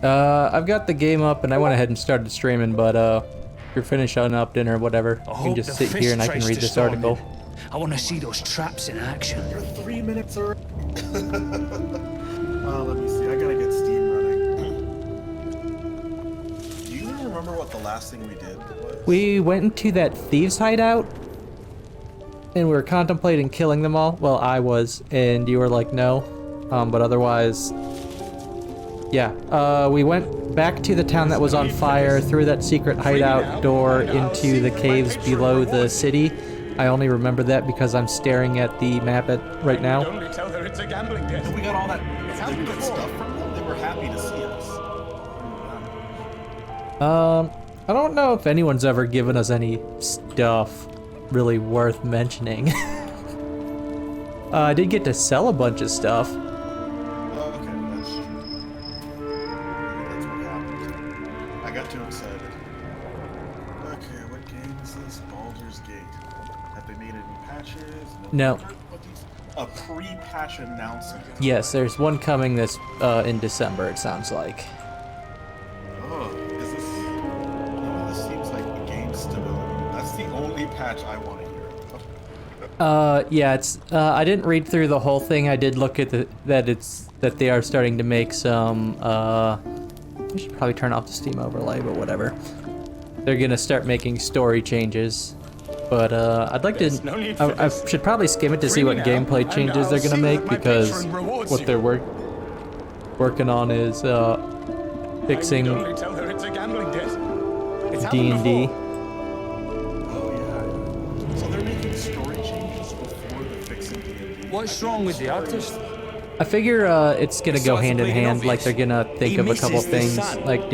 I've got the game up and I went ahead and started streaming, but if you're finishing up dinner or whatever, you can just sit here and I can read this article. I want to see those traps in action. You're 3 minutes early. Let me see. I gotta get Steam running. Do you even remember what the last thing we did was? We went into that thieves' hideout and we were contemplating killing them all. Well, I was, and you were like, no. But otherwise, yeah. We went back to the town that was on fire, through that secret hideout door into the caves below the city. I only remember that because I'm staring at the map right now. Only tell her it's a gambling debt. And we got all that good stuff from them. They were happy to see us. I don't know if anyone's ever given us any stuff really worth mentioning. I did get to sell a bunch of stuff. Okay, that's true. Maybe that's what happened. I got too excited. Okay, what game is this? Baldurs Gate. Have they made any patches? No. A pre-patch announcement. Yes, there's one coming this in December, it sounds like. Oh, is this... No, this seems like game stability. That's the only patch I want to hear about. Yeah, it's I didn't read through the whole thing. I did look at that they are starting to make some I should probably turn off the Steam overlay, but whatever. They're gonna start making story changes. But I'd like to I should probably skim it to see what gameplay changes they're gonna make, because what they're working on is fixing Only tell her it's a gambling debt. It's D&D. Oh, yeah. So they're making story changes before the fixing D&D. What's wrong with the artist? I figure it's gonna go hand in hand. Like they're gonna think of a couple things, like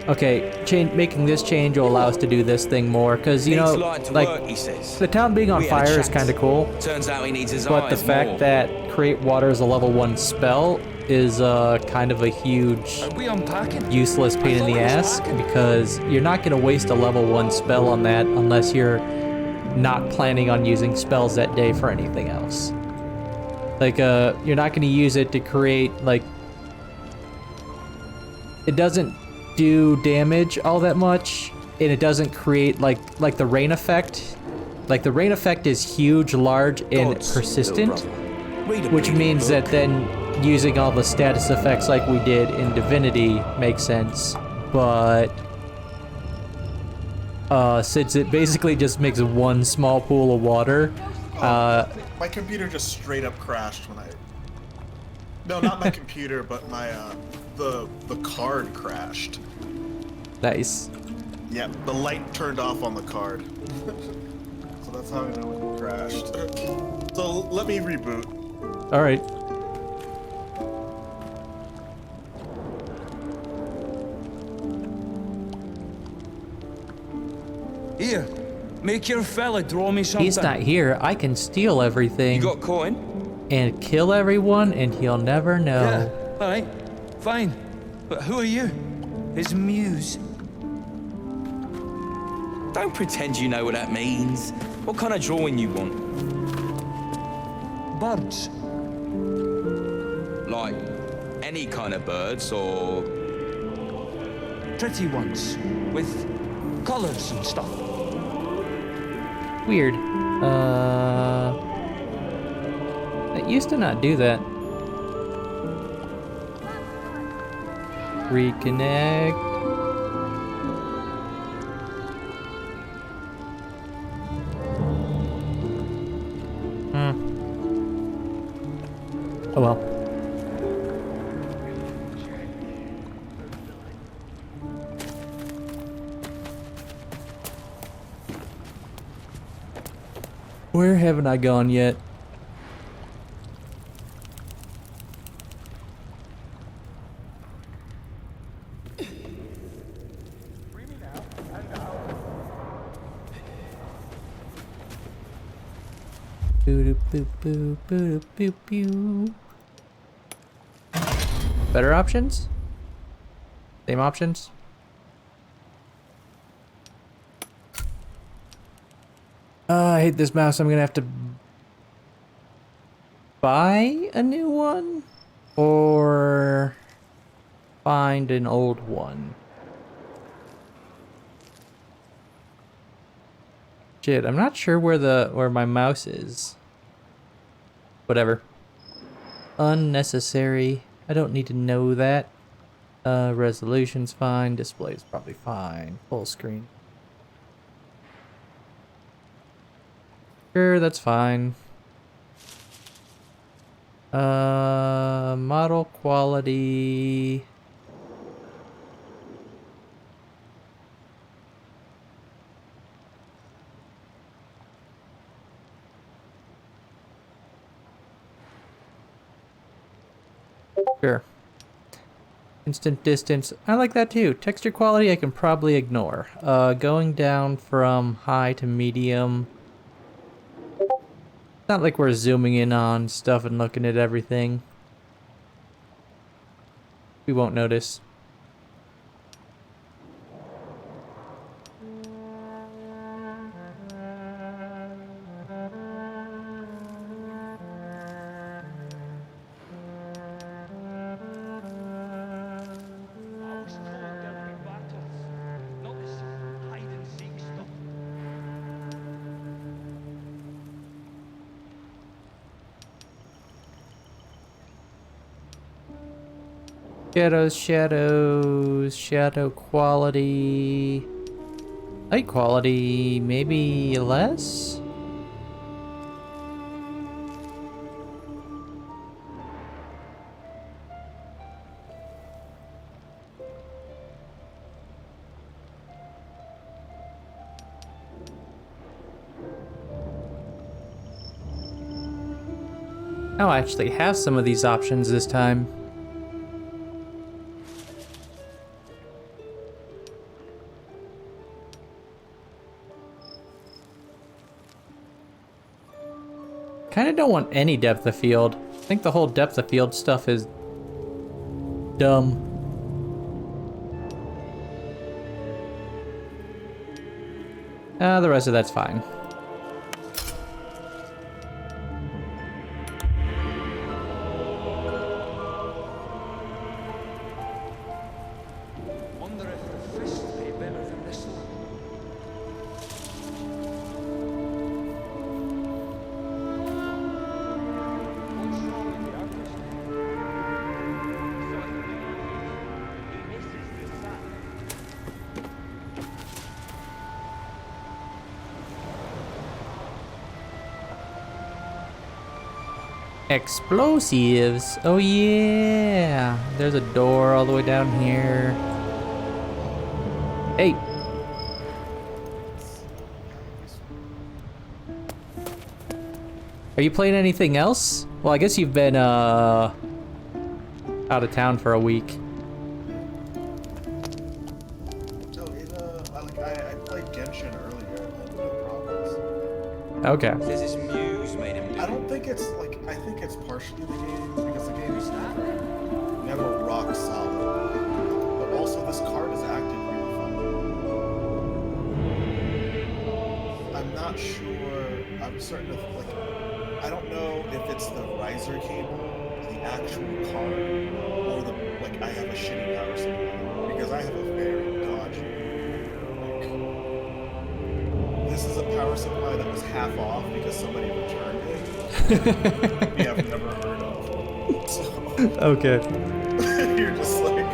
okay, making this change will allow us to do this thing more, because you know, like the town being on fire is kind of cool. Turns out he needs his But the fact that create water is a level 1 spell is kind of a huge useless pain in the ass, because you're not gonna waste a level 1 spell on that unless you're not planning on using spells that day for anything else. Like you're not gonna use it to create, like, it doesn't do damage all that much, and it doesn't create like the rain effect. Like the rain effect is huge, large, and persistent, which means that then using all the status effects like we did in Divinity makes sense. But since it basically just makes one small pool of water, my computer just straight up crashed when I... No, not my computer, but my the card crashed. Nice. Yeah, the light turned off on the card. So that's how I know it crashed. So let me reboot. All right. Here, make your fella draw me something. He's not here. I can steal everything. You got coin? And kill everyone, and he'll never know. Yeah, alright, fine. But who are you? His muse. Don't pretend you know what that means. What kind of drawing you want? Birds. Like, any kind of birds, or... Pretty ones. With colours and stuff. Weird. It used to not do that. Reconnect. Oh well. Where haven't I gone yet? Boo boo boo boo boo boo. Better options? Same options? I hate this mouse. I'm gonna have to buy a new one, or find an old one. Shit, I'm not sure where my mouse is. Whatever. Unnecessary. I don't need to know that. Resolution's fine. Display's probably fine. Full screen. Sure, that's fine. Model quality. Sure. Instant distance. I like that too. Texture quality I can probably ignore. Going down from high to medium. Not like we're zooming in on stuff and looking at everything. We won't notice. Shadows, shadow quality, light quality, maybe less? Oh, I actually have some of these options this time. Kinda don't want any depth of field. I think the whole depth of field stuff is dumb. The rest of that's fine. Wonder if the fish pay better than this one. What's wrong with the artist? He misses the sun. Explosives. Oh yeah. There's a door all the way down here. Hey. Are you playing anything else? Well, I guess you've been out of town for a week. No, I played Genshin earlier and had no problems. Okay. Says his muse made him do I don't think it's like, I think it's partially the game, because the game is never rock solid. But also this card is acting really fun. I'm not sure, I'm certain of like, I don't know if it's the riser cable, the actual card, or the, like I have a shitty power supply, because I have a very dodgy, like, this is a power supply that was half off because somebody returned it. We have never heard of. So, Okay. you're just like,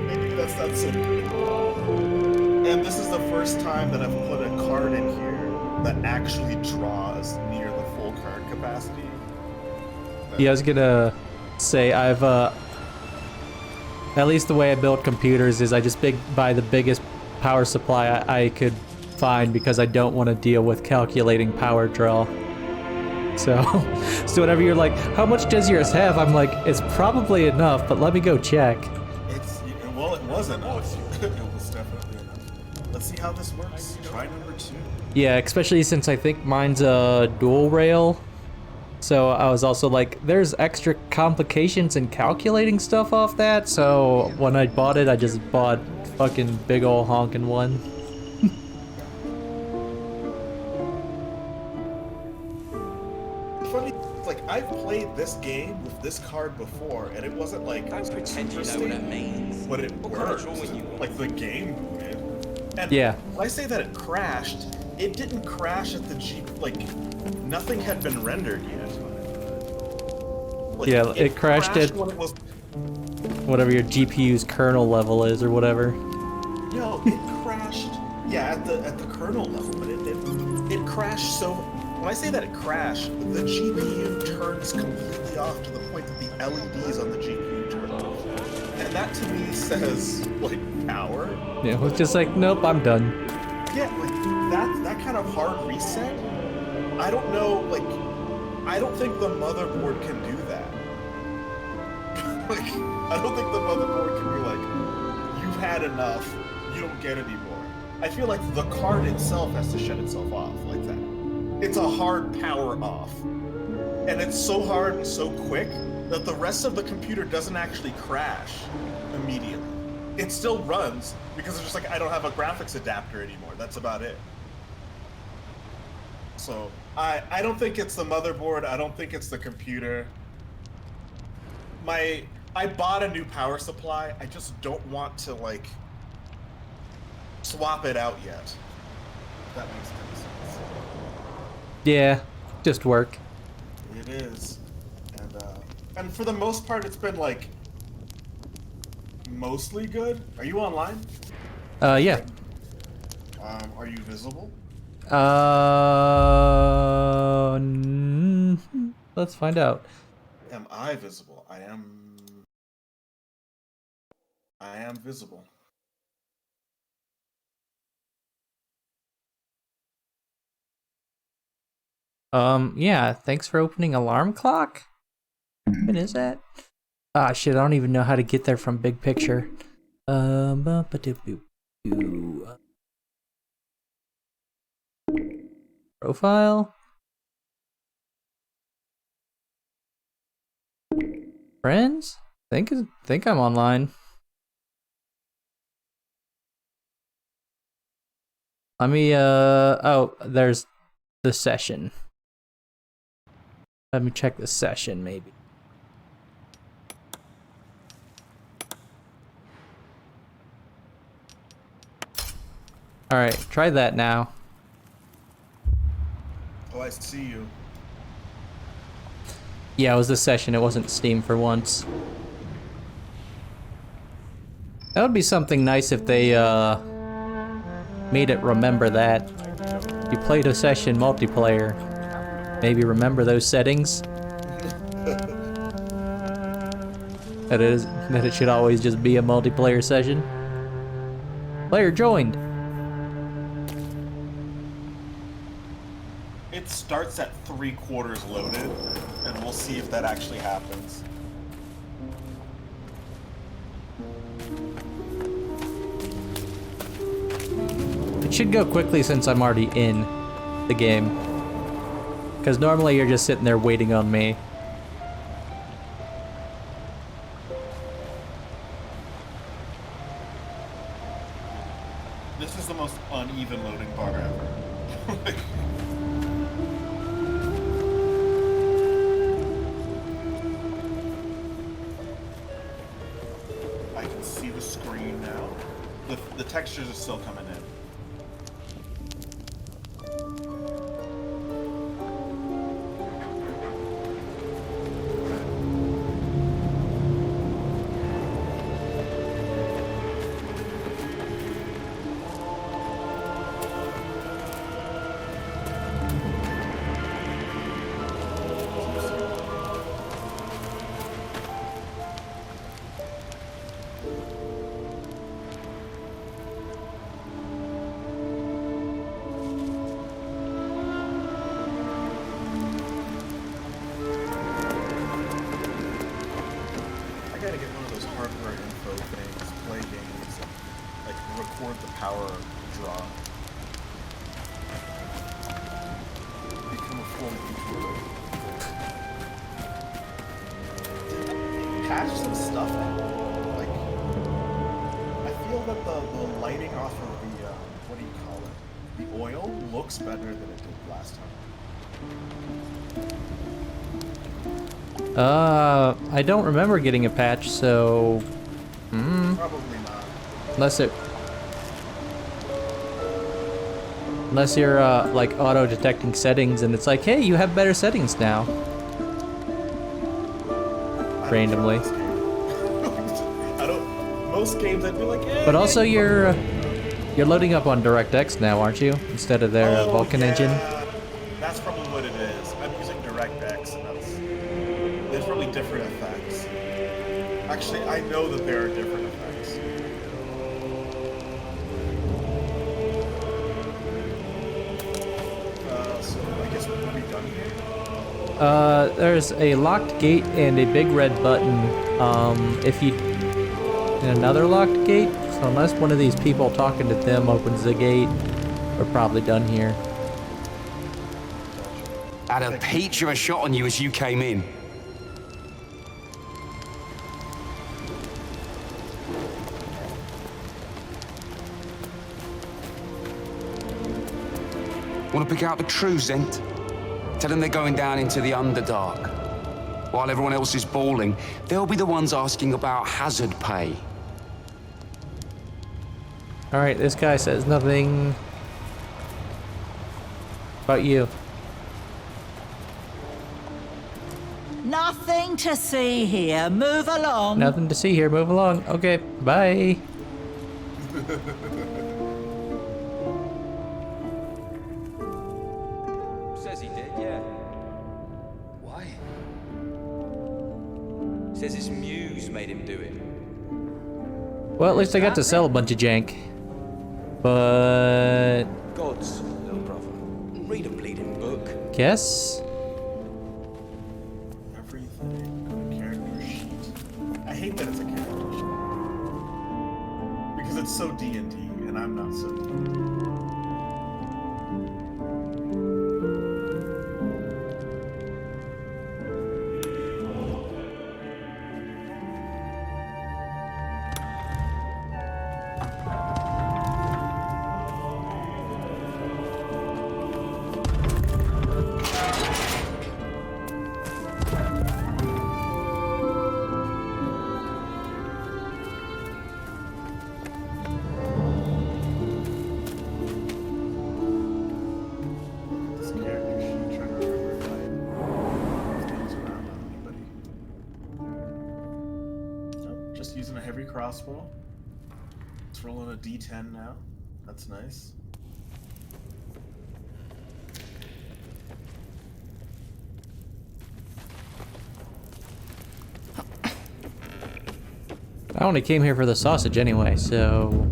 maybe that's not so good. And this is the first time that I've put a card in here that actually draws near the full card capacity. Yeah, I was gonna say I've at least the way I build computers is I just buy the biggest power supply I could find because I don't want to deal with calculating power draw. So, so whenever you're like, how much does yours have? I'm like, it's probably enough, but let me go check. It's, well, it was enough. It was definitely enough. Let's see how this works. Try number 2. Yeah, especially since I think mine's a dual rail. So I was also like, there's extra complications in calculating stuff off that. So when I bought it, I just bought fucking big ol' honkin' one. Funny, like I've played this game with this card before, and it wasn't like Don't pretend you know super what that stable. means. but it What kind of worked. drawing you want? Like the game booted. And Yeah. when I say that it crashed, it didn't crash at the like nothing had been rendered yet. Like, Yeah, it crashed at when it was. whatever your GPU's kernel level is or whatever. No, it crashed. Yeah, at the kernel level, but it crashed. So when I say that it crashed, the GPU turns completely off to the point that the LEDs on the GPU turn off, and that to me says like power. Yeah, it was just like, nope, I'm done. Yeah, like that kind of hard reset. I don't know. Like, I don't think the motherboard can do that. Like, I don't think the motherboard can be like, you've had enough. You don't get any more. I feel like the card itself has to shut itself off like that. It's a hard power off. And it's so hard and so quick that the rest of the computer doesn't actually crash immediately. It still runs because it's just like, I don't have a graphics adapter anymore. That's about it. So I don't think it's the motherboard. I don't think it's the computer. I bought a new power supply. I just don't want to like swap it out yet. If that makes any sense. Yeah, just work. It is, and for the most part, it's been like mostly good. Are you online? Yeah. Are you visible? Let's find out. Am I visible? I am visible. Yeah, thanks for opening alarm clock. What is that? Ah, shit, I don't even know how to get there from big picture. Profile? Friends? Think I'm online. Let me, oh, there's the session. Let me check the session, maybe. Alright, try that now. Oh, I see you. Yeah, it was the session, it wasn't Steam for once. That would be something nice if they, made it remember that. You played a session multiplayer. Maybe remember those settings? That it should always just be a multiplayer session. Player joined. It starts at 3/4 loaded, and we'll see if that actually happens. It should go quickly since I'm already in the game. Because normally you're just sitting there waiting on me. This is the most uneven loading bar ever. I can see the screen now. The textures are still coming in. I gotta get one of those hardware info things, play games, and like record the power draw. Become a full YouTuber. Patch some stuff out. Like, I feel that the lighting off of the what do you call it? The oil looks better than it did last time. I don't remember getting a patch, so... Probably not. Unless you're like auto detecting settings and it's like, hey, you have better settings now. Randomly. I don't. Most games I'd be like, yeah. But also you're loading up on DirectX now, aren't you? Instead of their Vulkan engine. That's probably what it is. I'm using DirectX, and there's probably different effects. Actually, I know that there are different effects. So I guess we'll be done here. There's a locked gate and a big red button. If you in another locked gate, so unless one of these people talking to them opens the gate, we're probably done here. Had a peach of a shot on you as you came in. Want to pick out the truths, Ent? Tell them they're going down into the Underdark. While everyone else is bawling, they'll be the ones asking about hazard pay. All right, this guy says nothing about you. Nothing to see here. Move along. Nothing to see here. Move along. Okay, bye. Says he did, yeah. Why? Says his muse made him do it. Well, at least I got to sell a bunch of jank. But Gods, little brother. Read a bleeding book. guess Everything. Character sheet. I hate that it's a character sheet. Because it's so D&D, and I'm not so D&D. This character sheet, trying to remember if I things around on anybody. Nope, just using a heavy crossbow. It's rolling a D10 now. That's nice. I only came here for the sausage anyway, so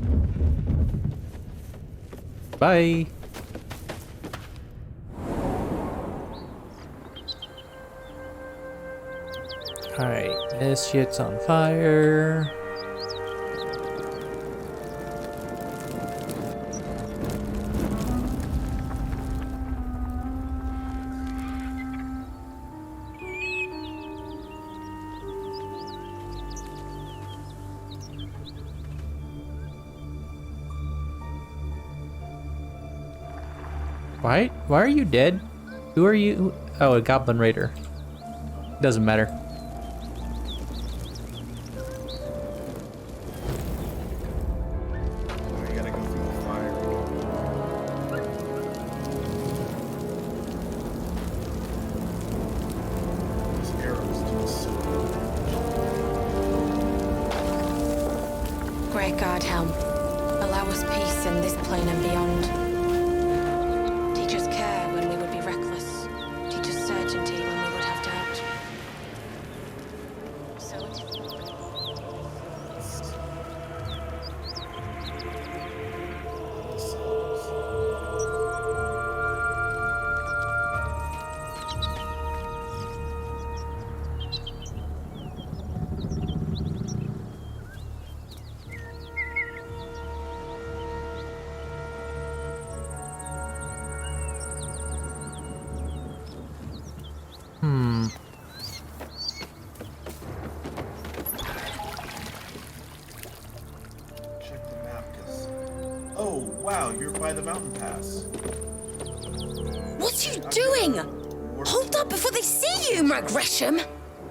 bye. Alright, this shit's on fire. Why are you dead? Who are you? Oh, a goblin raider. Doesn't matter. I gotta go through the fire. These arrows do so much. Great God, Helm, allow us peace in this plane and beyond. Teach us care when we would be reckless. Teach us certainty when we would have doubt. So it is. Check the map, 'cause... Oh, wow, you're by the mountain pass. What are you doing? Hold up before they see you, Mag Gresham!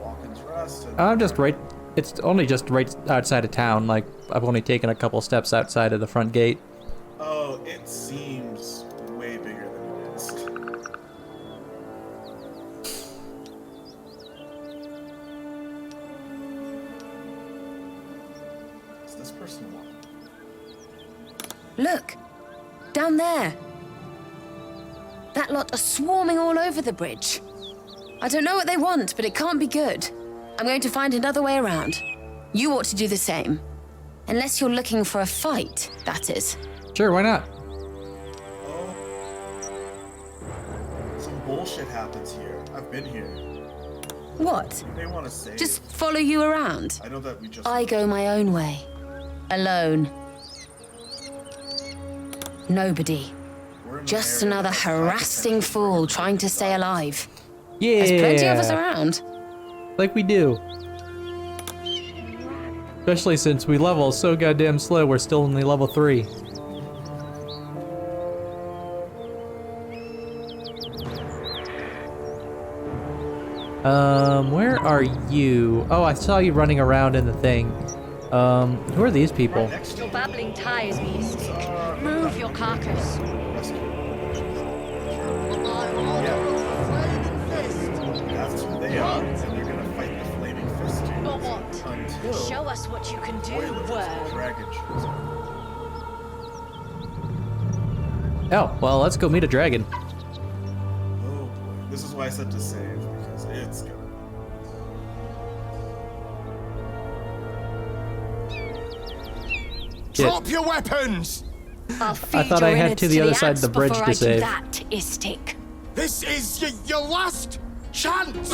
Walken's Rest and... I'm just right It's only just right outside of town. Like, I've only taken a couple steps outside of the front gate. Oh, it seems way bigger than it is. Does this person want? Look, down there. That lot are swarming all over the bridge. I don't know what they want, but it can't be good. I'm going to find another way around. You ought to do the same. Unless you're looking for a fight, that is. Sure, why not? Oh. Some bullshit happens here. I've been here. What? They want to say. Just follow you around? I know that we just. I go my own way. Alone. Nobody. We're in the Just area another that's high harassing potential fool for trying to stay alive. Yeah. There's plenty of us around. Like we do. Especially since we level so goddamn slow, we're still only level 3. Where are you? Oh, I saw you running around in the thing. Who are these people? Your babbling tires me, stick. Move your carcass. That's who they are, and they're gonna fight the flaming fist dude. Or what? Until Show us what you can do, Spoilers, worm. dragon shows up. Oh, well, let's go meet a dragon. Oh boy, this is why I said to save, because it's gonna. Drop your weapons! I'll feed thought I your had innards to the other side of ants the bridge before to I do save. that, Istik. This is your last chance!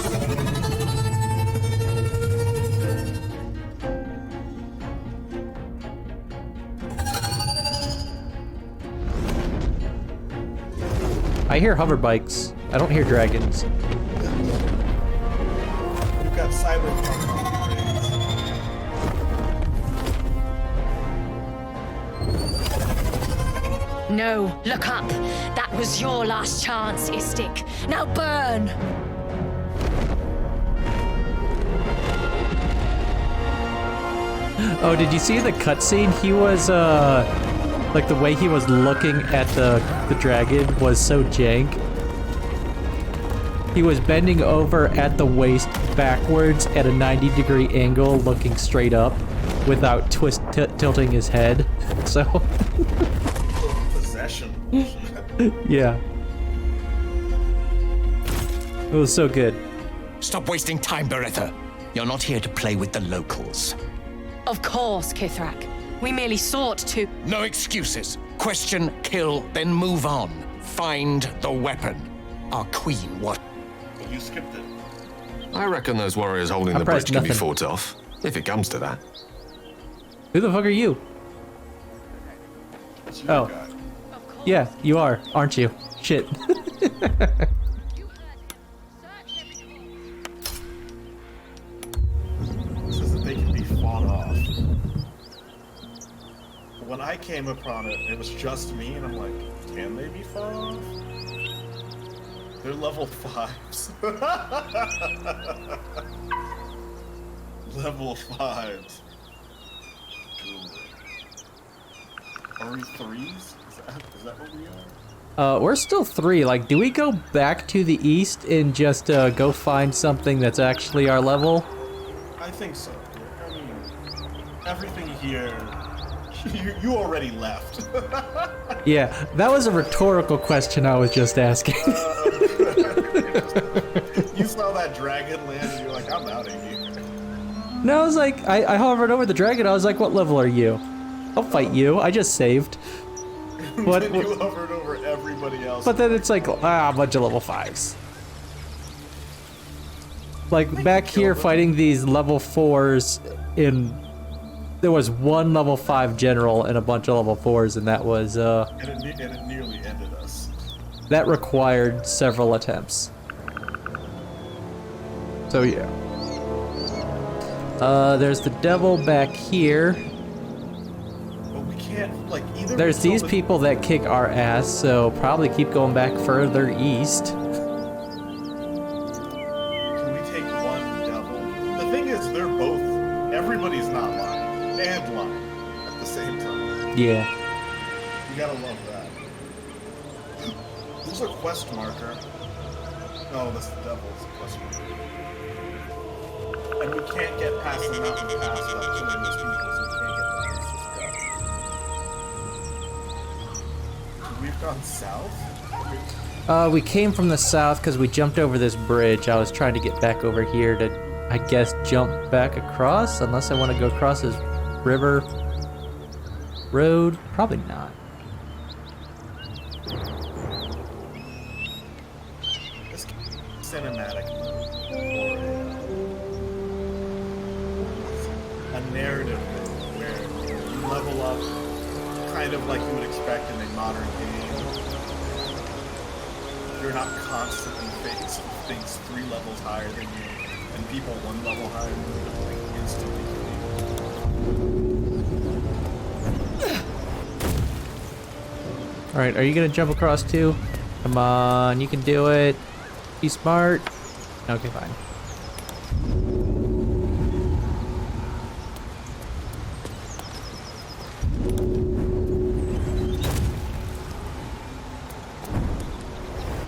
I hear hover bikes. I don't hear dragons. We've got cyberpunk on No, look up. That was your last chance, Istik. Now burn! Oh, did you see the cutscene? He was, like the way he was looking at the dragon was so jank. He was bending over at the waist backwards at a 90-degree angle, looking straight up without tilting his head. So, possession. yeah. It was so good. Stop wasting time, Beretta. You're not here to play with the locals. Of course, Kithrak. We merely sought to... No excuses. Question, kill, then move on. Find the weapon. Our queen, what? You skipped it. I reckon those warriors holding I the bridge pressed can be nothing. fought off, if it comes to that. Who the fuck are you? It's your Oh. guy. Yeah, you are, aren't you? Shit. It says that they can be fought off. When I came upon it, it was just me, and I'm like, can they be fought off? They're level 5s. Level 5s. Ooh. Are we 3s? Is that what we are? We're still 3. Like, do we go back to the east and just go find something that's actually our level? I think so. I mean, everything here, you already left. Yeah, that was a rhetorical question I was just asking. You saw that dragon land and you're like, I'm out of here. No, I was like, I hovered over the dragon. I was like, what level are you? I'll fight you. I just saved. What? Then you hovered over everybody else. But then it's like, a bunch of level 5s. Like, back here fighting these level 4s there was one level 5 general and a bunch of level 4s, and that was, And it nearly ended us. that required several attempts. So, yeah. There's the devil back here. But we can't, like, either. There's we these kill people that kick our ass, so probably keep going back further east. Can we take one devil? The thing is, they're both. the same time. Yeah. You gotta love that. There's a quest marker. No, that's the devil's quest marker. And we can't get past the mountain pass without killing those people, so we can't get that. Let's just go. We've gone south? We came from the south because we jumped over this bridge. I was trying to get back over here to, I guess, jump back across, unless I want to go across this river road. Probably not. This cinematic mode, or a narrative mode where you level up kind of like you would expect in a modern game. You're not constantly facing things 3 levels higher than you, and people 1 level higher than you, like instantly kill you. Alright, are you gonna jump across too? Come on, you can do it. Be smart. Okay, fine.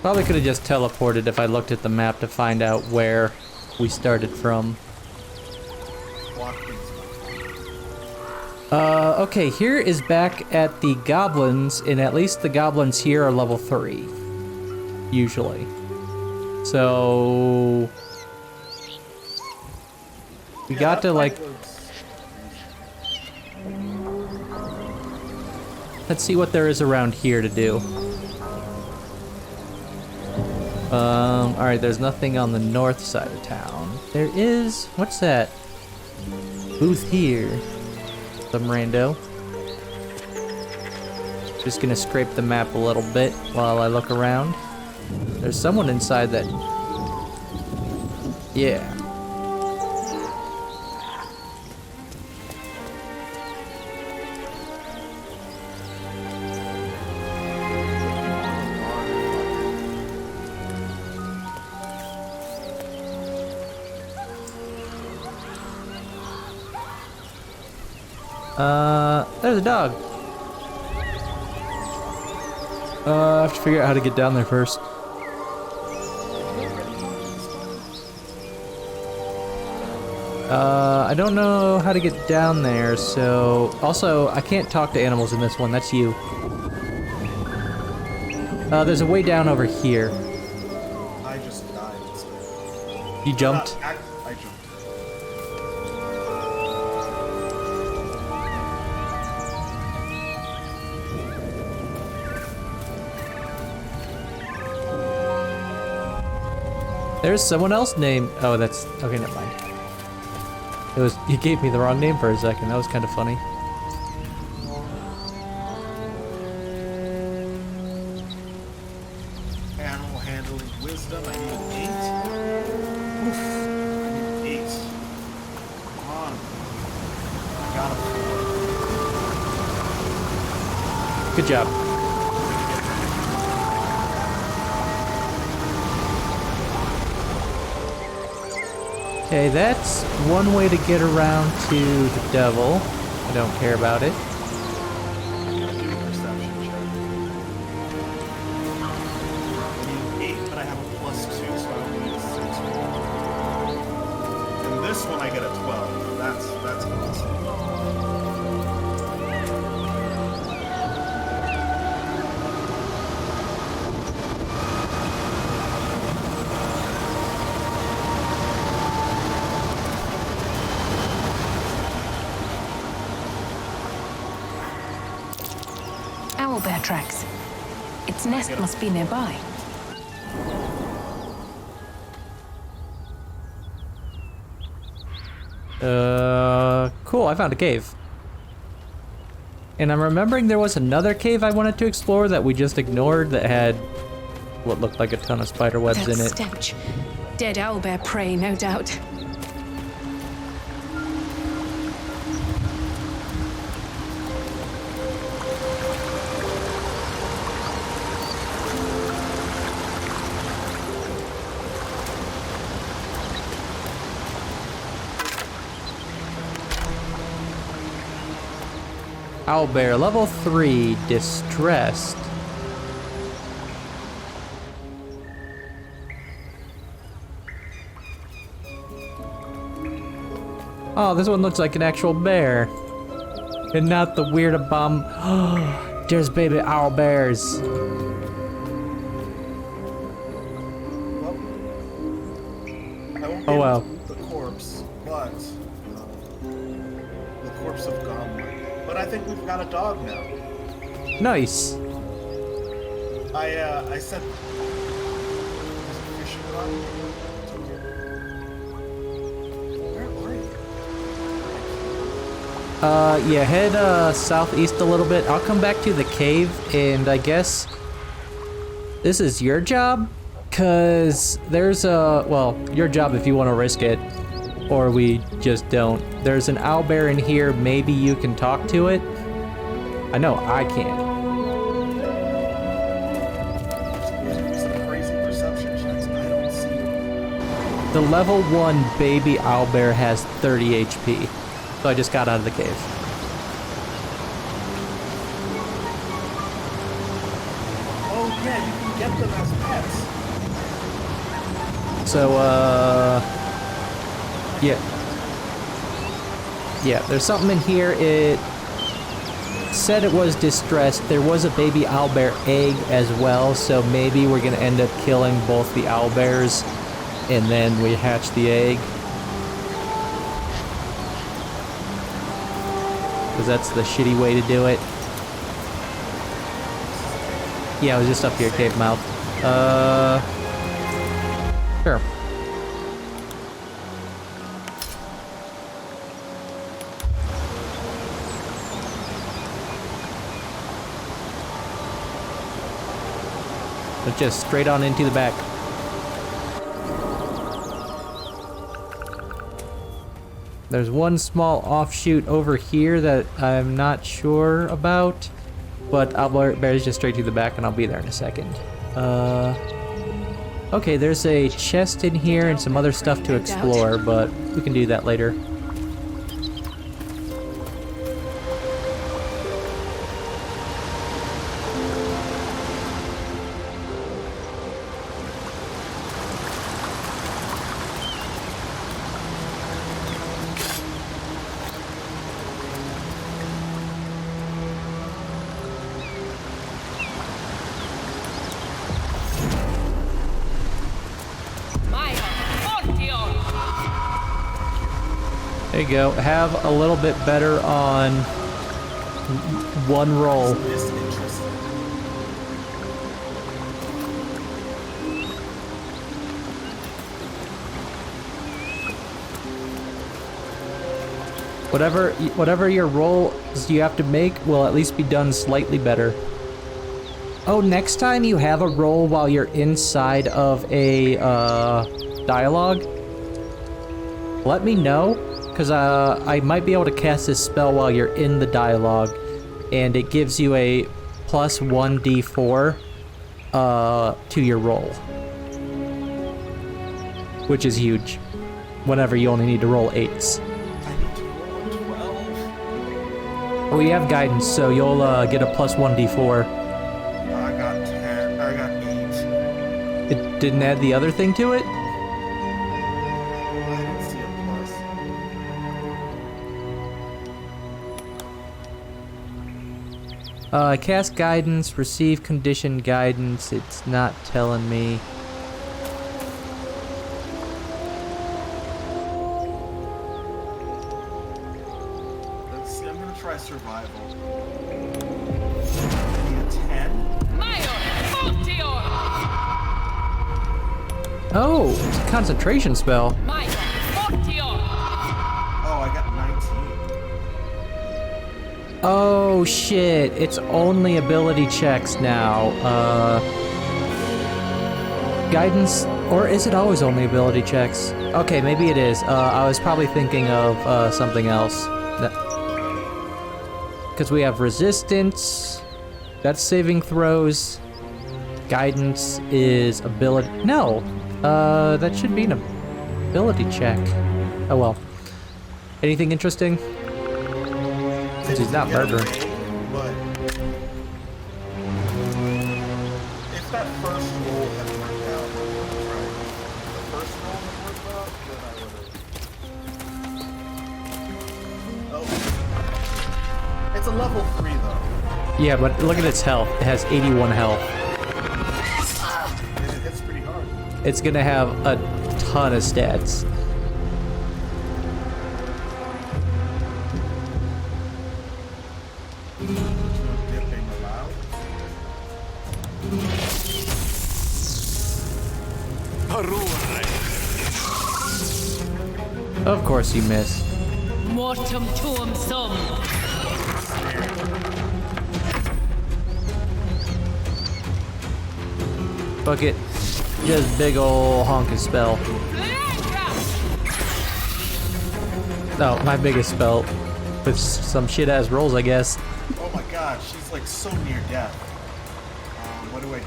Probably could have just teleported if I looked at the map to find out where we started from. Okay, here is back at the goblins, and at least the goblins here are level 3. Usually. So... we got to, like... let's see what there is around here to do. Alright, there's nothing on the north side of town. There is... what's that? Booth here. Some rando. Just gonna scrape the map a little bit while I look around. There's someone inside that... yeah. There's a dog. I have to figure out how to get down there first. I don't know how to get down there, so... also, I can't talk to animals in this one, that's you. There's a way down over here. I just died. You jumped? I jumped. There's someone else named... oh, that's... okay, never mind. It was... you gave me the wrong name for a second. That was kind of funny. Animal handling wisdom. I need an 8. Oof. I need an 8. Come on. I got a 4. Good job. Okay, that's one way to get around to the devil. I don't care about it. I'm gonna do a perception check. I need an 8, but I have a +2, so I only need a 6. And this one I get a 12. That's awesome. Owlbear tracks. Its nest must be nearby. Cool, I found a cave. And I'm remembering there was another cave I wanted to explore that we just ignored that had what looked like a ton of spider webs in it. Stench. Dead owlbear prey, no doubt. Owlbear, level 3, distressed. Oh, this one looks like an actual bear. And not the weird There's baby owlbears. I won't be Oh, able wow. to loot the corpse, but the corpse of Goblin. But I think we've got a dog now. Nice. I said fishing rod. Where are you? Yeah, head southeast a little bit. I'll come back to the cave, and I guess this is your job? Cause there's well, your job if you want to risk it, or we just don't. There's an owlbear in here, maybe you can talk to it? I know I can't. Some crazy perception checks. I don't see it. The level 1 baby owlbear has 30 HP, so I just got out of the cave. Oh yeah, you can get them as pets. So, yeah. Yeah, there's something in here. It said it was distressed. There was a baby owlbear egg as well, so maybe we're gonna end up killing both the owlbears, and then we hatch the egg. Because that's the shitty way to do it. Yeah, it was just up here, cave mouth. Sure. But just straight on into the back. There's one small offshoot over here that I'm not sure about, but owlbear's just straight to the back, and I'll be there in a second. Okay, there's a chest in here and some other stuff to explore, but we can do that later. There you go. Have a little bit better on one roll. It's interesting. Whatever your rolls you have to make will at least be done slightly better. Oh, next time you have a roll while you're inside of a dialogue, let me know, because I might be able to cast this spell while you're in the dialogue, and it gives you a plus 1d4 to your roll, which is huge whenever you only need to roll 8s. Well, you have guidance, so you'll get a plus 1d4. I got 10. I got 8. It didn't add the other thing to it? I didn't see a plus. Cast guidance, receive condition guidance. It's not telling me. Let's see. I'm gonna try survival. Maybe a 10. Oh, it's a concentration spell. Oh, I got 19. Oh shit, it's only ability checks now. Guidance, or is it always only ability checks? Okay, maybe it is. I was probably thinking of something else. Because we have resistance, that's saving throws. Guidance is ability. No, that should be an ability check. Oh well. Anything interesting? Since he's not murdering. But if that first roll had worked out, right? The first roll had worked out, then I would have. Oh. It's a level 3 though. Yeah, but look at its health. It has 81 health. It hits pretty hard. It's gonna have a ton of stats. Dipping allowed. Of course you miss. Mortem tuum sum. Bucket. Just big ol' honking spell. Oh, my biggest spell. With some shit ass rolls, I guess. Oh my god, she's like so near death. What do I do?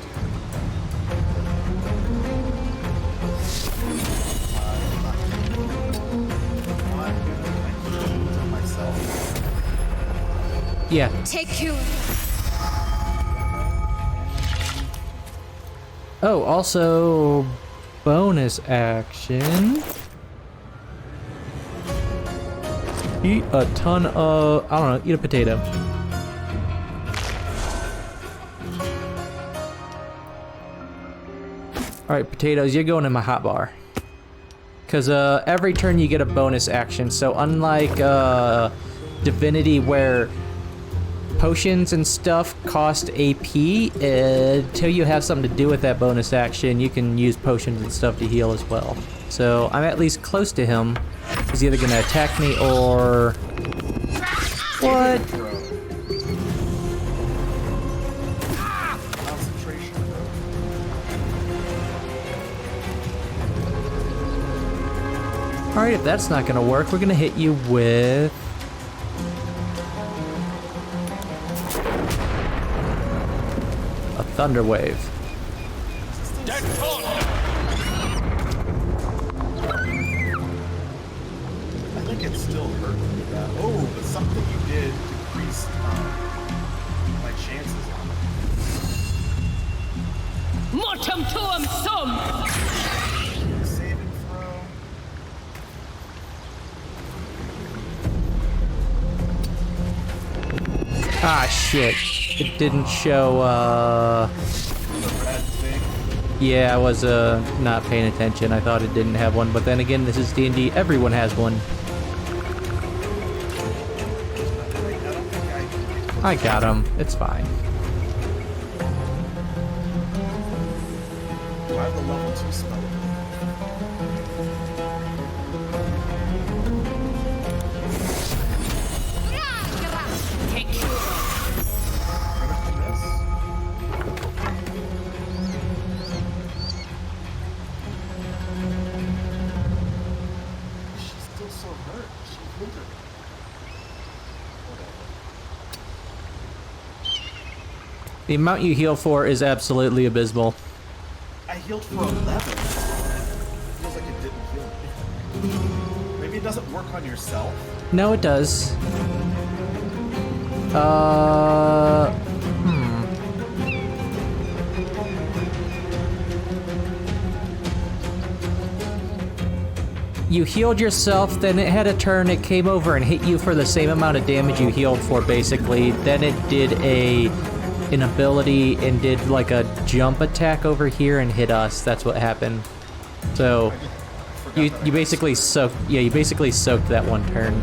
I'm gonna myself. Yeah. Take you. Oh, also bonus action. Eat a ton of, I don't know, eat a potato. Alright, potatoes, you're going in my hotbar. Because every turn you get a bonus action, so unlike Divinity where potions and stuff cost AP, until you have something to do with that bonus action, you can use potions and stuff to heal as well. So I'm at least close to him. He's either gonna attack me or... What? Alright, if that's not gonna work, we're gonna hit you with... a thunder wave. I think it still hurt me that. Oh, but something you did decreased my chances on it. Mortem tuum sum. Save and throw. Ah, shit. It didn't show, The red thing. Yeah, I was, not paying attention. I thought it didn't have one, but then again, this is D&D. Everyone has one. I got him. It's fine. Do I have the level 2 spell? Take you. She's still so hurt. She withered. The amount you heal for is absolutely abysmal. I healed for 11. Feels like it didn't heal me. Maybe it doesn't work on yourself. No, it does. You healed yourself, then it had a turn, it came over and hit you for the same amount of damage you healed for, basically. Then it did an ability and did like a jump attack over here and hit us. That's what happened. So you basically soaked, yeah, you basically soaked that one turn.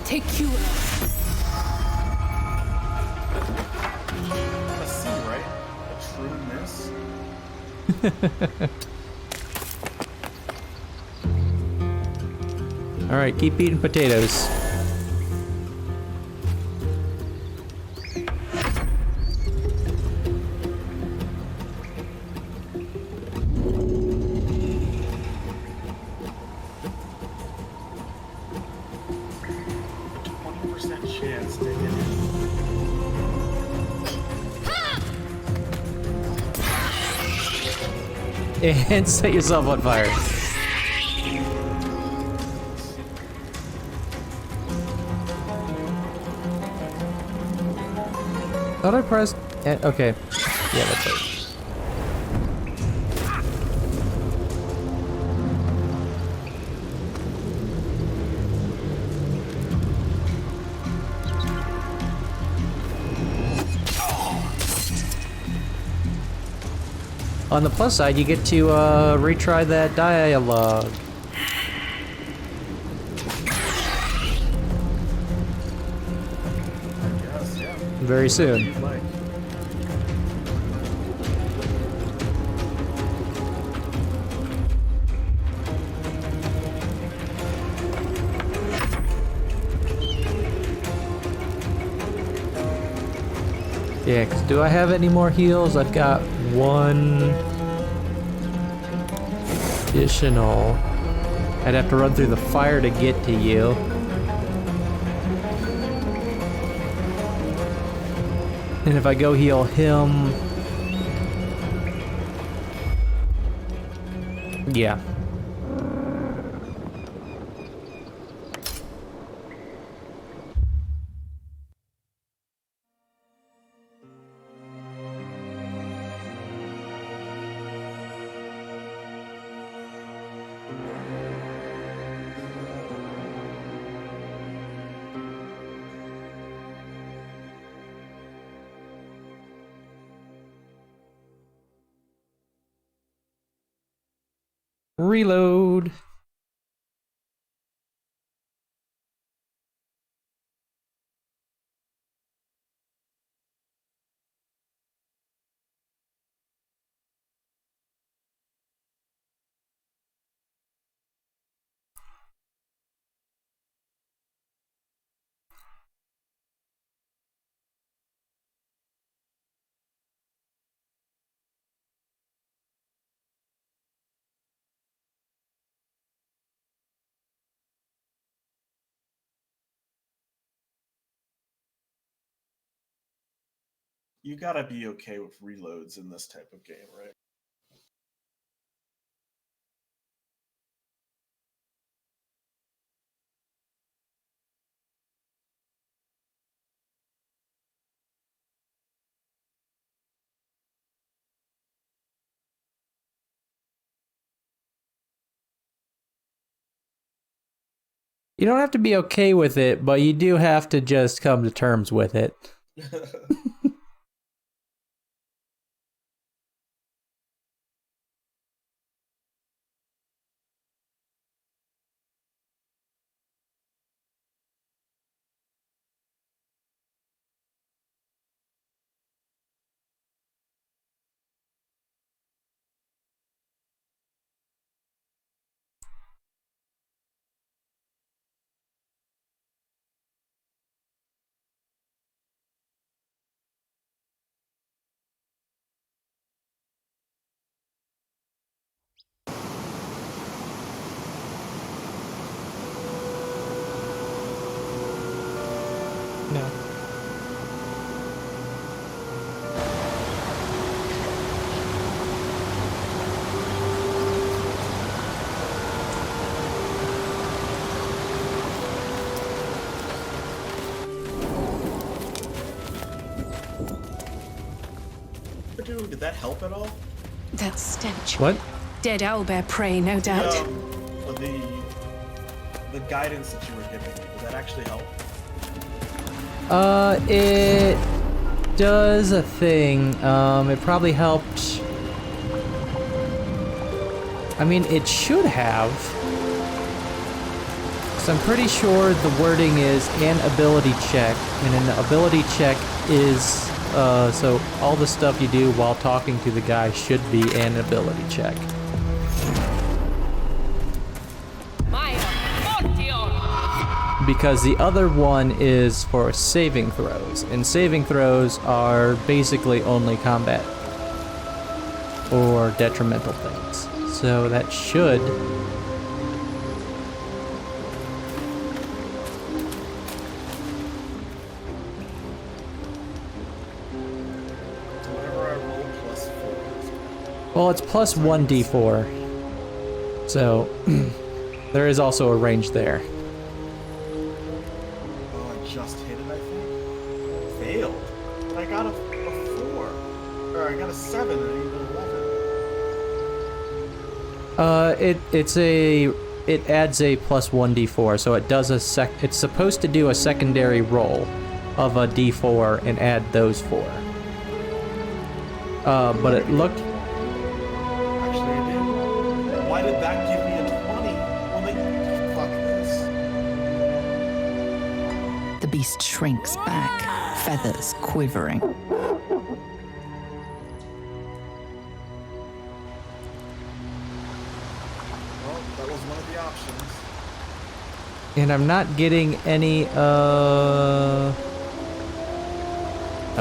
Take you. A C, right? A true miss. All right, keep eating potatoes. and set yourself on fire. Thought I pressed... okay. Yeah, that's right. On the plus side, you get to retry that dialogue. Yes, yeah. Very soon. You'd like. Yeah, 'cause do I have any more heals? I've got one additional. I'd have to run through the fire to get to you. And if I go heal him... yeah. Reload. You gotta be okay with reloads in this type of game, right? You don't have to be okay with it, but you do have to just come to terms with it. No. Dude, did that help at all? That stench. What? Dead owlbear prey, no doubt. The guidance that you were giving me, did that actually help? It does a thing. It probably helped. I mean, it should have. So I'm pretty sure the wording is an ability check, and an ability check is, so all the stuff you do while talking to the guy should be an ability check. Because the other one is for saving throws, and saving throws are basically only combat or detrimental things. So that should... Well, it's plus 1d4. So, there is also a range there. Oh, I just hit it, I think. Failed. But I got a 4. Or I got a 7 and even an 11. It adds a plus 1d4, so it does it's supposed to do a secondary roll of a d4 and add those 4. But it looked... Actually, it did. Why did that give me a 20? Well, they... Fuck this. The beast shrinks back, feathers quivering. Well, that was one of the options. And I'm not getting any,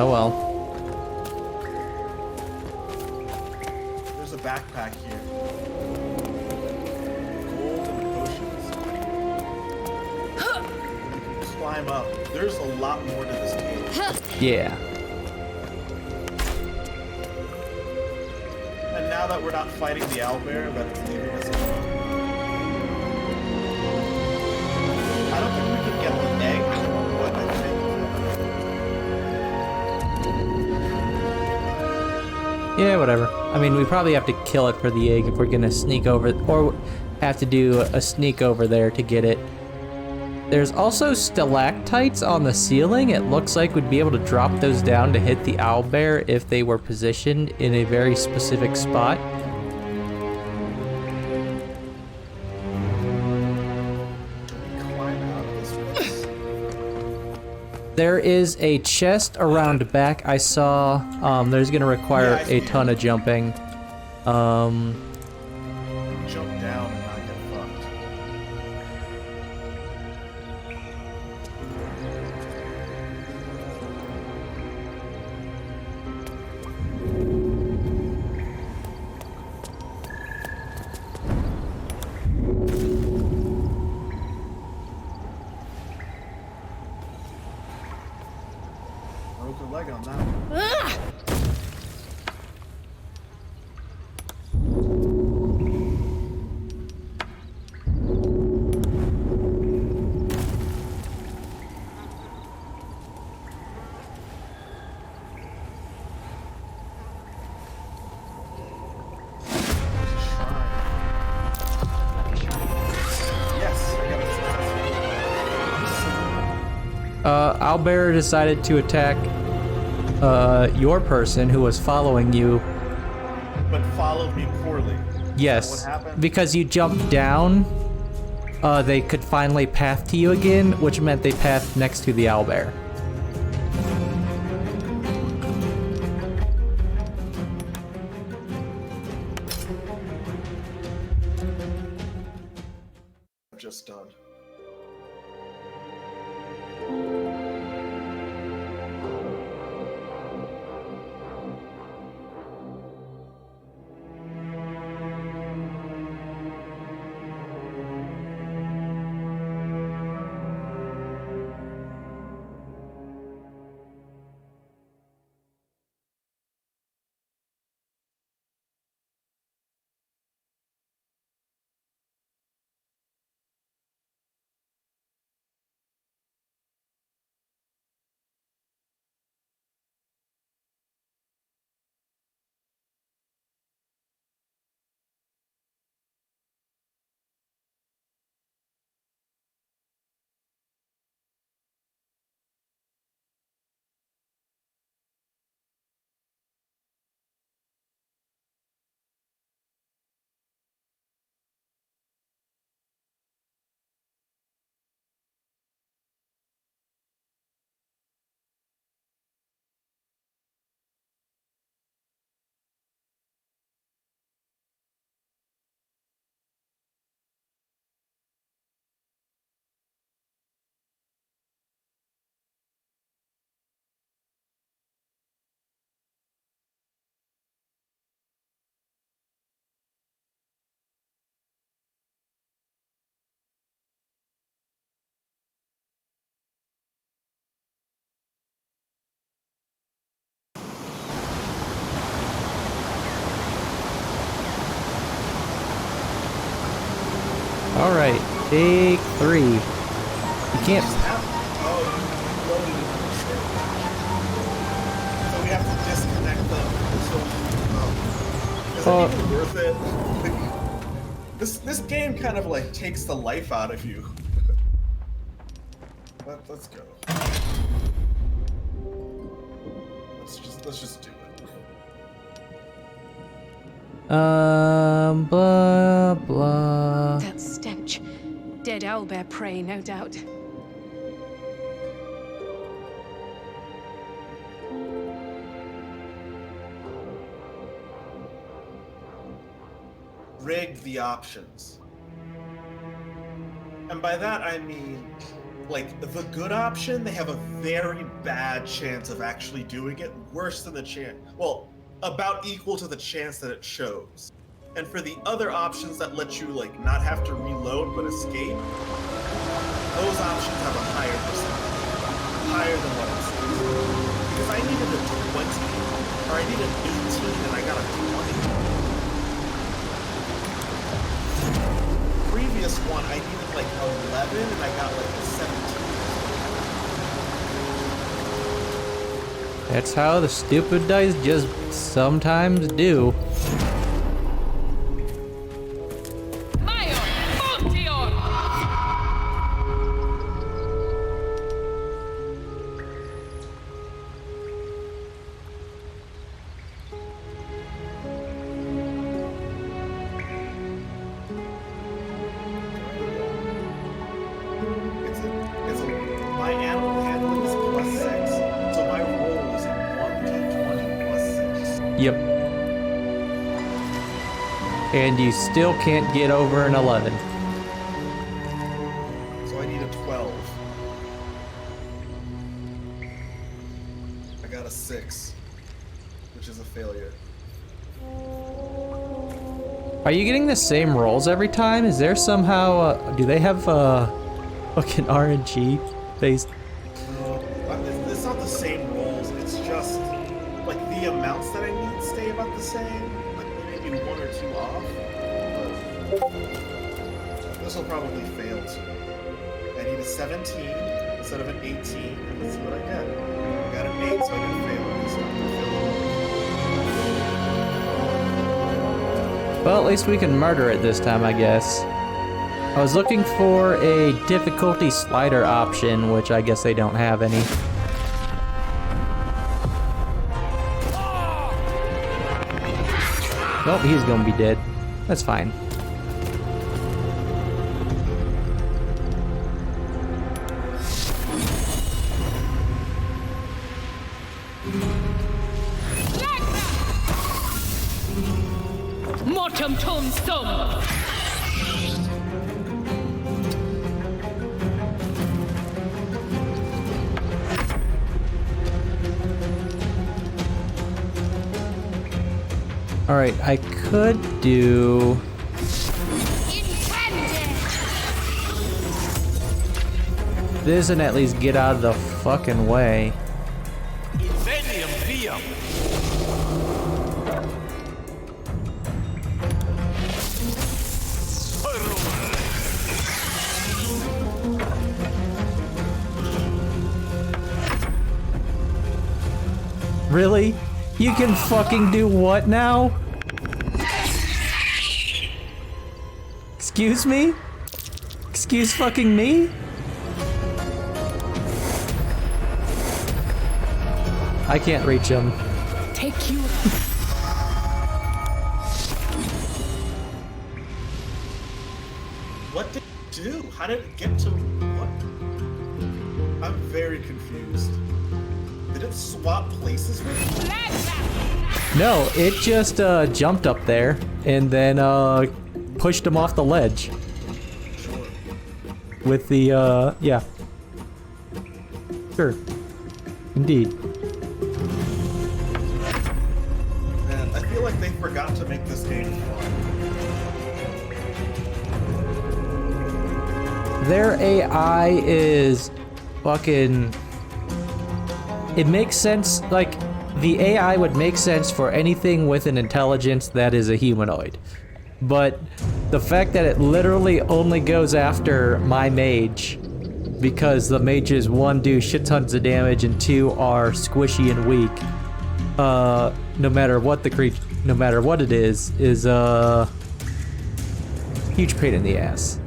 Oh well. There's a backpack here. Gold and potions. You can just climb up. There's a lot more to this cave. Yeah. And now that we're not fighting the owlbear, that it's leaving us alone. I don't think we can get the egg, but I think... Yeah, whatever. I mean, we probably have to kill it for the egg if we're gonna sneak over, or have to do a sneak over there to get it. There's also stalactites on the ceiling. It looks like we'd be able to drop those down to hit the owlbear if they were positioned in a very specific spot. There is a chest around back. I saw there's gonna require a ton of jumping. Jump down and not get fucked. Broke a leg on that one. Owlbear decided to attack your person who was following you. But followed me poorly. Yes, Is that what happened? because you jumped down, they could finally path to you again, which meant they pathed next to the owlbear. Just done. All right, take 3. You can't. Oh, you loaded it on the ship. So we have to disconnect them. So, is it even worth it? This game kind of like takes the life out of you. Let's go. Let's just do it. Blah blah. That stench. Dead owlbear prey, no doubt. Rigged the options. And by that I mean, like, the good option, they have a very bad chance of actually doing it, worse than the chance, well, about equal to the chance that it shows. And for the other options that let you, like, not have to reload but escape, those options have a higher percentage. Higher than what it says. Because I needed a 20, or I needed 18 and I got a 20. Previous one, I needed like 11 and I got like a 17. That's how the stupid dice just sometimes do. My animal handling is +6, so my roll is a 1d20 +6. Yep. And you still can't get over an 11. So I need a 12. I got a 6, which is a failure. Are you getting the same rolls every time? Is there somehow, do they have, fucking RNG based? It's not the same rolls, it's just, like, the amounts that I need stay about the same. Like, maybe 1 or 2 off. But this will probably fail too. I need a 17 instead of an 18, and let's see what I get. I got an 8, so I didn't fail it this time. Well, at least we can murder it this time, I guess. I was looking for a difficulty slider option, which I guess they don't have any. Nope, he's gonna be dead. That's fine. Mortem tom sum! Alright, I could do... this and at least get out of the fucking way. Really? You can fucking do what now? Excuse me? Excuse fucking me? I can't reach him. Take you. What did it do? How did it get to what? I'm very confused. Did it swap places with me? No, it just jumped up there and then pushed him off the ledge. Sure. With the yeah. Sure. Indeed. Man, I feel like they forgot to make this game fun. Their AI is fucking... it makes sense, like, the AI would make sense for anything with an intelligence that is a humanoid. But The fact that it literally only goes after my mage because the mages, one, do shit tons of damage, and two, are squishy and weak. No matter what the creature, no matter what it is a huge pain in the ass.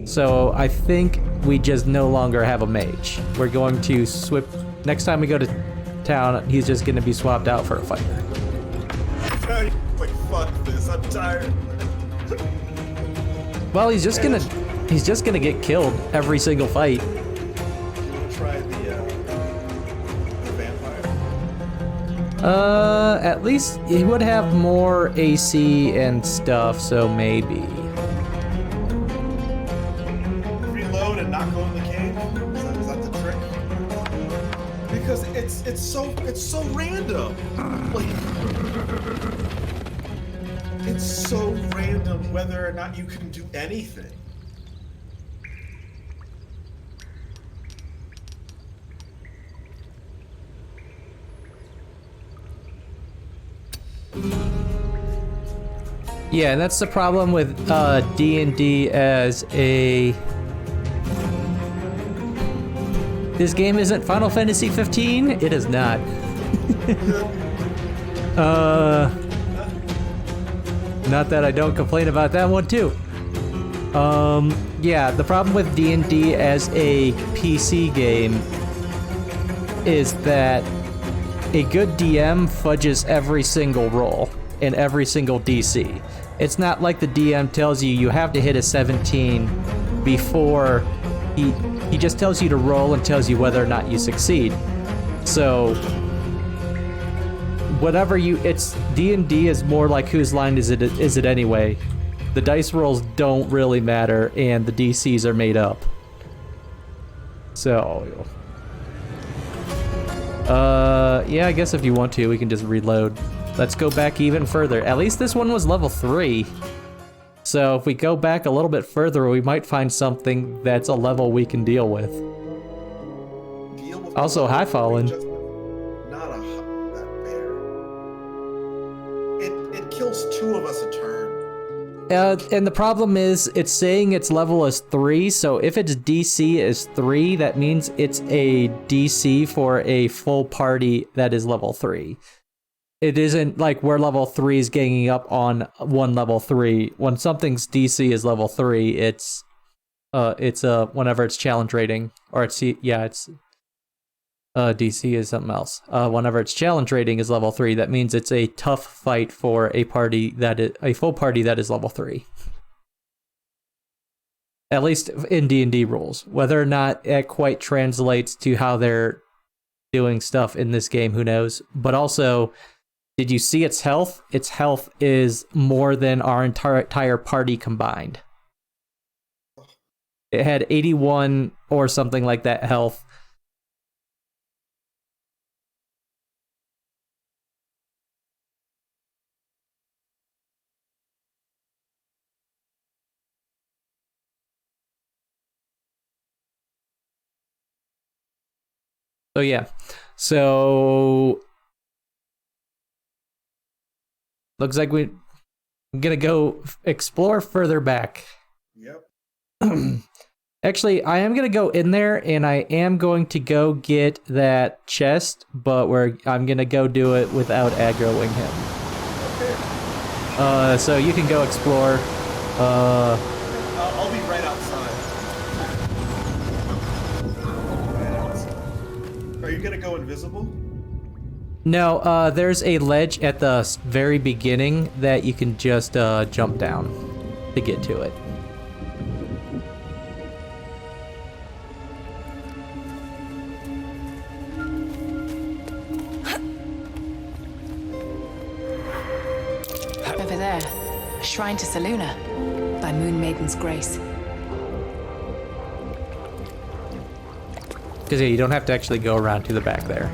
So I think we just no longer have a mage. We're going to swip. Next time we go to town, he's just going to be swapped out for a fighter. Like, fuck this, I'm tired. Well, he's just gonna get killed every single fight. You wanna try the vampire? At least he would have more AC and stuff, so maybe. Reload and not go in the cave? Is that the trick? Because it's so random. Like, it's so random whether or not you can do anything. Yeah, and that's the problem with D&D as a... This game isn't Final Fantasy 15? It is not. Not that I don't complain about that one too. Yeah, the problem with D&D as a PC game is that a good DM fudges every single roll and every single DC. It's not like the DM tells you have to hit a 17 before he just tells you to roll and tells you whether or not you succeed. So whatever it's D&D is more like whose line is it anyway. The dice rolls don't really matter and the DCs are made up. So yeah, I guess if you want to, we can just reload. Let's go back even further. At least this one was level 3. So if we go back a little bit further, we might find something that's a level we can deal with. Also, hi, Fallen. Not that bear. It kills 2 of us a turn. And the problem is, it's saying its level is 3, so if its DC is 3, that means it's a DC for a full party that is level 3. It isn't like where level 3 is ganging up on one level 3. When something's DC is level 3, it's whenever it's challenge rating, or DC is something else. Whenever its challenge rating is level 3, that means it's a tough fight for a party a full party that is level 3. At least in D&D rules. Whether or not it quite translates to how they're doing stuff in this game, who knows? But also, did you see its health? Its health is more than our entire party combined. It had 81 or something like that health. So yeah, looks like we're gonna go explore further back. Yep. Actually, I am gonna go in there and I am going to go get that chest, but I'm gonna go do it without aggroing him. Okay. So you can go explore. I'll be right outside. Are you gonna go invisible? No, there's a ledge at the very beginning that you can just jump down to get to it. Over there, a shrine to Saluna, by Moon Maiden's grace. Because yeah, you don't have to actually go around to the back there.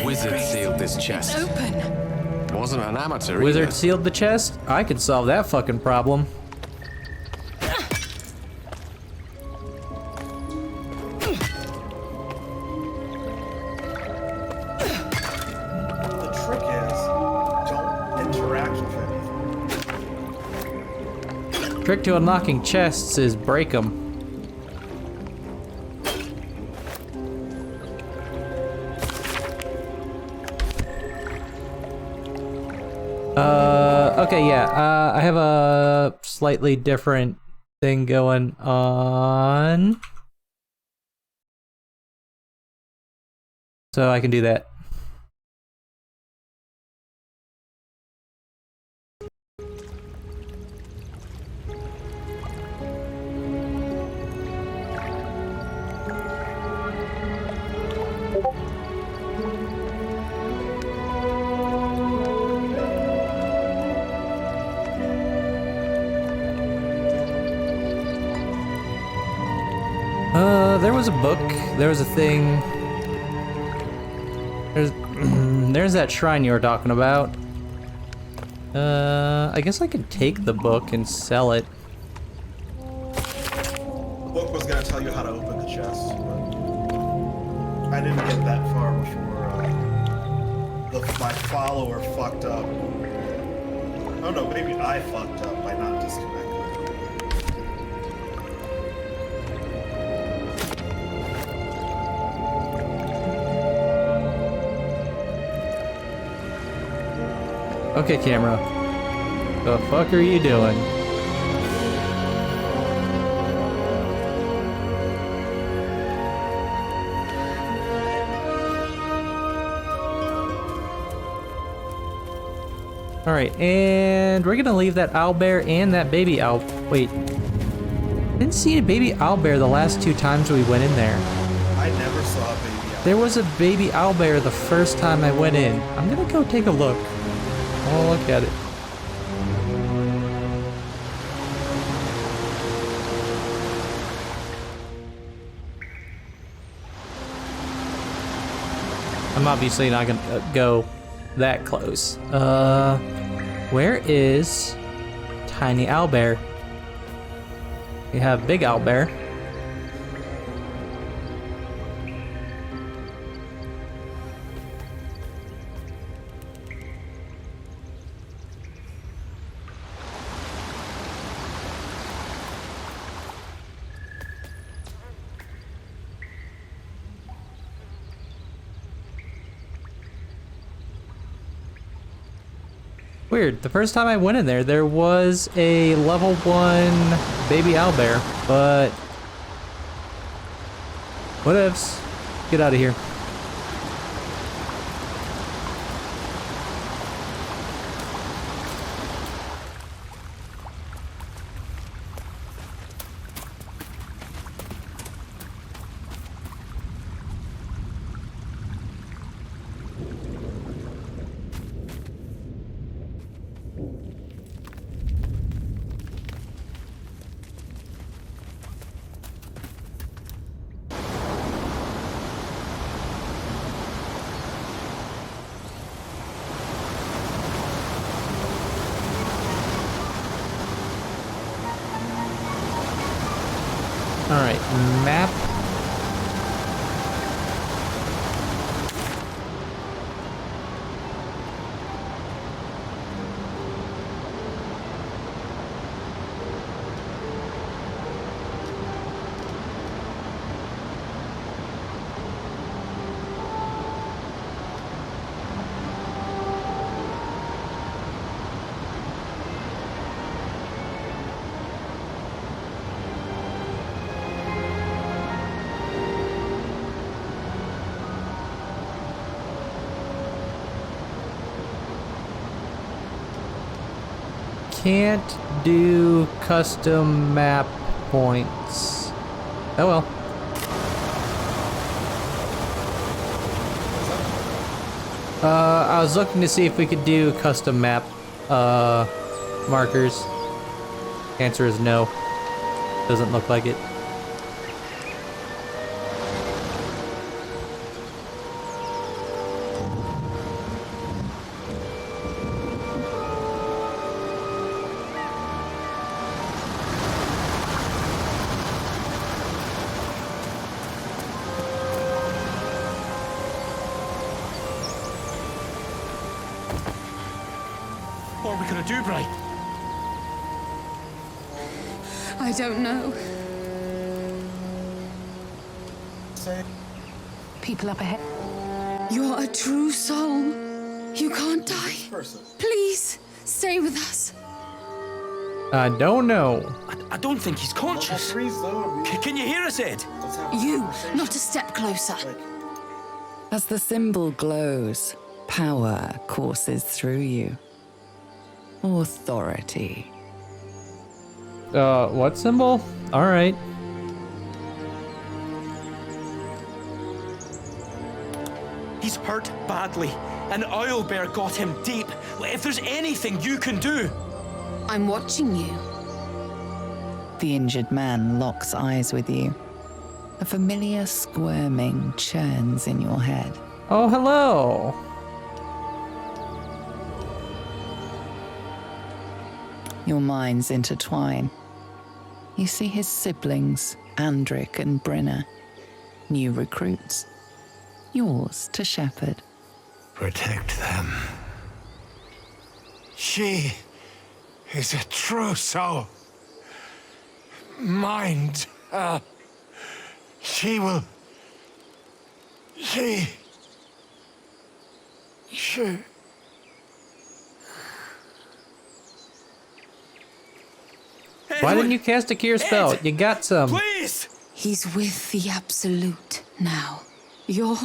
Wizard sealed this chest. It's open. Wasn't an amateur Wizard either. sealed the chest? I could solve that fucking problem. The trick is, Trick to unlocking chests is break them. Okay, yeah, I have a slightly different thing going on. So I can do that. There was a book, there was a thing. There's that shrine you were talking about. I guess I could take the book and sell it. The book was gonna tell you how to open the chest, but I didn't get that far before my follower fucked up. Oh no, maybe I fucked up by not disconnecting. Okay, camera. The fuck are you doing? Alright, and we're gonna leave that owlbear and that baby owl. Wait. Didn't see a baby owlbear the last 2 times we went in there. I never saw a baby owl. There was a baby owlbear the first time I went in. I'm gonna go take a look. I'll look at it. I'm obviously not gonna go that close. Where is tiny owlbear? We have big owlbear. Weird. The first time I went in there, there was a level 1 baby owlbear, but whatevs. Get out of here. Alright, map. Can't do custom map points. Oh well. I was looking to see if we could do custom map markers. Answer is no. Doesn't look like it. What are we gonna do, Bright? I don't know. Say, People up ahead. You're a true soul. You can't die. person. Please, stay with us. I don't know. I don't think he's Level conscious. 3's though. Can you hear us, Ed? Let's have a You, conversation. not a step closer. Like, As the symbol glows, power courses through you. Authority. What symbol? All right. He's hurt badly. An owlbear got him deep. If there's anything you can do. I'm watching you. The injured man locks eyes with you. A familiar squirming churns in your head. Oh, hello. Your minds intertwine. You see his siblings, Andric and Brenna. New recruits. Yours to shepherd. Protect them. She is a true soul. Mind her. She will... She... Why didn't you cast a cure spell? Ed! You got some. Please! He's with the Absolute now. You're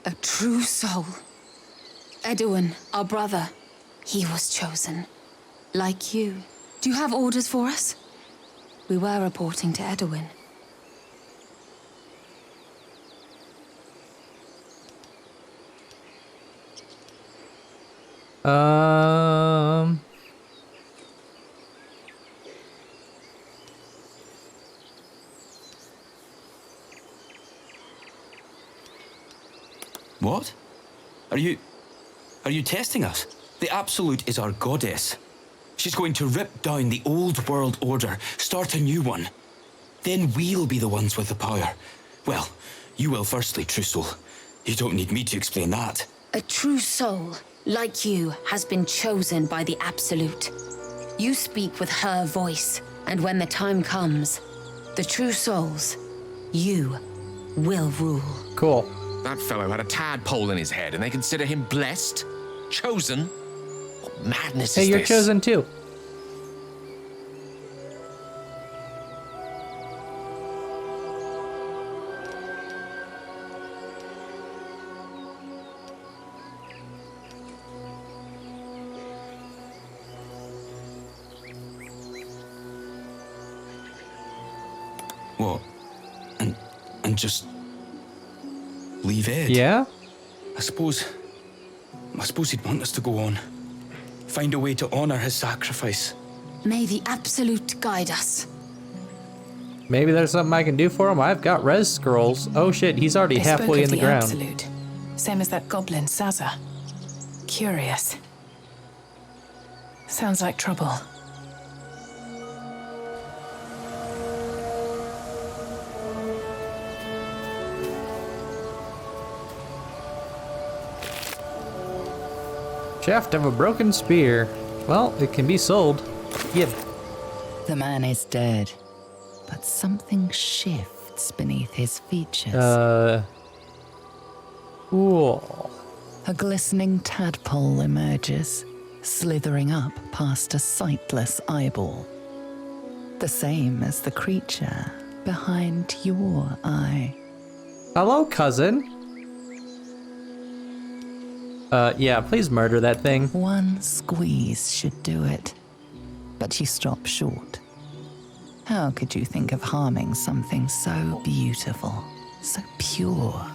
a true soul. Edwin, our brother, he was chosen. Like you. Do you have orders for us? We were reporting to Edwin. What? Are you testing us? The Absolute is our goddess. She's going to rip down the old world order, start a new one. Then we'll be the ones with the power. Well, you will firstly, True Soul. You don't need me to explain that. A true soul, like you, has been chosen by the Absolute. You speak with her voice, and when the time comes, the true souls, you will rule. Cool. That fellow had a tadpole in his head, and they consider him blessed? Chosen? What madness Hey, is you're this? chosen too. What? And just leave Ed? Yeah? I suppose he'd want us to go on. Find a way to honor his sacrifice. May the Absolute guide us. Maybe there's something I can do for him. I've got res scrolls. Oh shit, he's already They spoke halfway of in the ground. Absolute. Same as that goblin, Sazza. Curious. Sounds like trouble. Shaft of a broken spear. Well, it can be sold. Yep. The man is dead, but something shifts beneath his features. Cool. A glistening tadpole emerges, slithering up past a sightless eyeball. The same as the creature behind your eye. Hello, cousin. Yeah, please murder that thing. One squeeze should do it, but you stop short. How could you think of harming something so beautiful, so pure?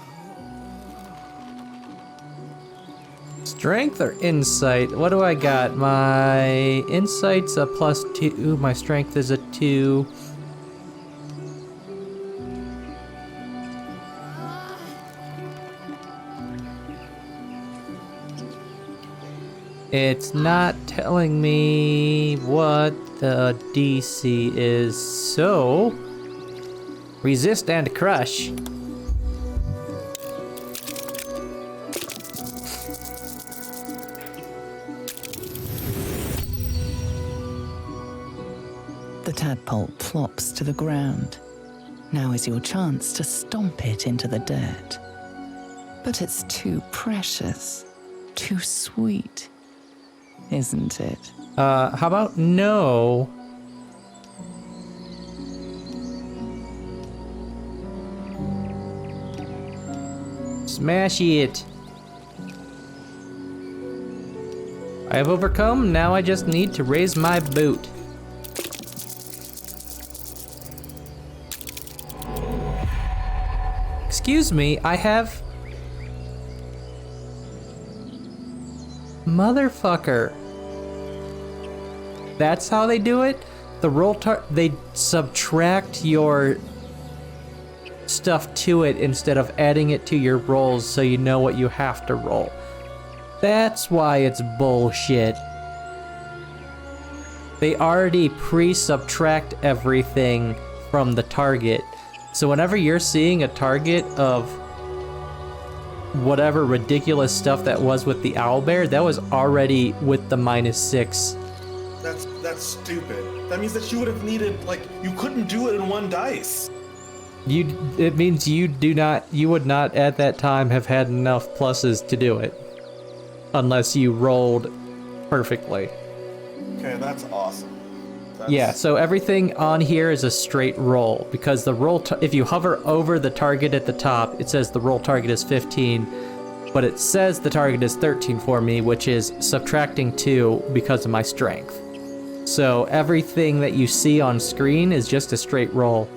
Strength or insight? What do I got? My insight's a +2. My strength is a 2. It's not telling me what the DC is, so resist and crush. The tadpole plops to the ground. Now is your chance to stomp it into the dirt. But it's too precious, too sweet, isn't it? How about no? Smash it. I have overcome, now I just need to raise my boot. Excuse me, I have... Motherfucker. That's how they do it? The roll they subtract your stuff to it instead of adding it to your rolls so you know what you have to roll. That's why it's bullshit. They already pre-subtract everything from the target. So whenever you're seeing a target of whatever ridiculous stuff that was with the owlbear, that was already with the -6. That's stupid. That means that you would have needed, like, you couldn't do it in one dice. It means you would not at that time have had enough pluses to do it. Unless you rolled perfectly. Okay, that's awesome. Yeah, so everything on here is a straight roll, because the roll, if you hover over the target at the top, it says the roll target is 15, but it says the target is 13 for me, which is subtracting 2 because of my strength. So everything that you see on screen is just a straight roll.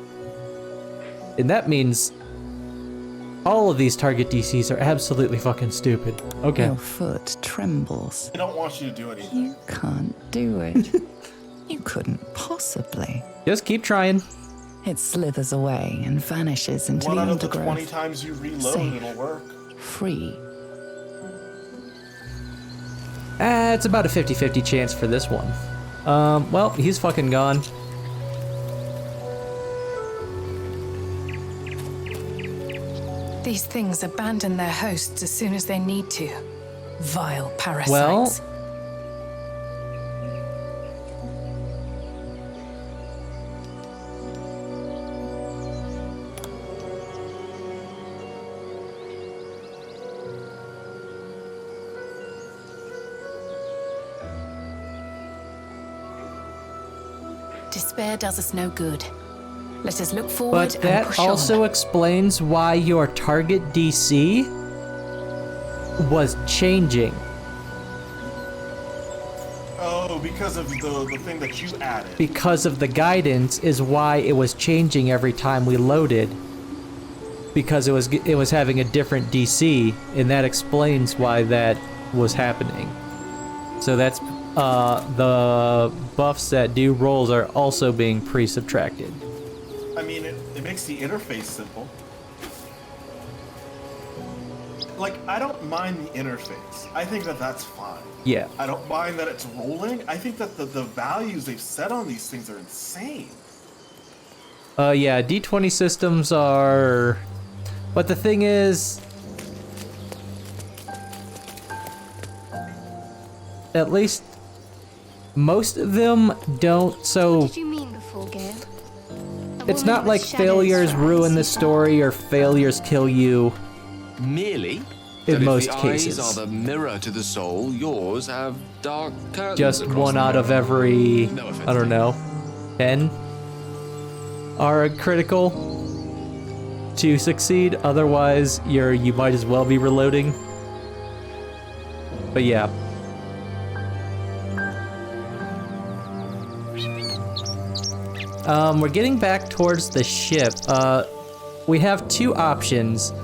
And that means all of these target DCs are absolutely fucking stupid. Okay. Your foot trembles. I don't want you to do anything. You can't do it. You couldn't possibly. Just keep trying. It slithers away and vanishes into One the out of the undergrowth. 20 times you reload, Safe. it'll work. Free. It's about a 50-50 chance for this one. Well, he's fucking gone. These things abandon their hosts as soon as they need to. Vile parasites. Well, despair does us no good. Let us look forward but and that push also on. explains why your target DC was changing. Oh, because of the thing that you added. Because of the guidance is why it was changing every time we loaded. Because it was having a different DC, and that explains why that was happening. So that's the buffs that do rolls are also being pre-subtracted. I mean, it makes the interface simple. Like, I don't mind the interface. I think that that's fine. Yeah. I don't mind that it's rolling. I think that the values they've set on these things are insane. Yeah, D20 systems are... But the thing is... At least... Most of them don't, so... What did you mean before, Gale? It's not like failures ruin the story or failures kill you. Merely? In most if the cases. eyes are the mirror to the soul, yours have dark curtains. Just across one the out of mirror. every, No offense. I don't know, 10 are critical to succeed. Otherwise, you might as well be reloading. But yeah. We're getting back towards the ship. We have two options.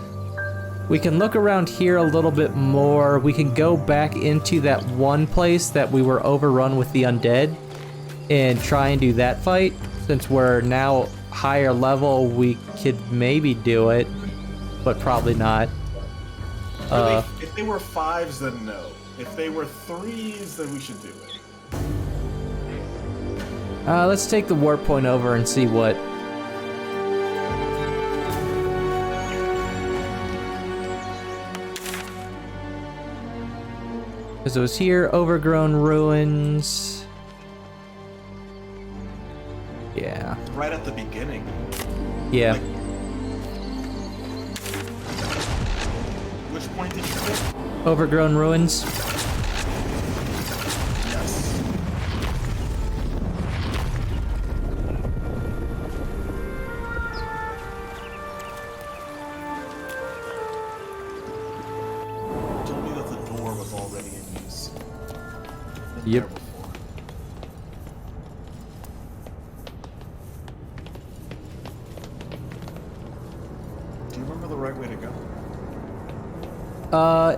We can look around here a little bit more. We can go back into that one place that we were overrun with the undead and try and do that fight. Since we're now higher level, we could maybe do it, but probably not. If they were 5s, then no. If they were 3s, then we should do it. Let's take the warp point over and see what... Because it was here, overgrown ruins. Yeah. Right at the beginning. Yeah. Like, which point did you pick? Overgrown ruins. Yes. You told me that the door was already in use. I've been Yep. there before. Do you remember the right way to go?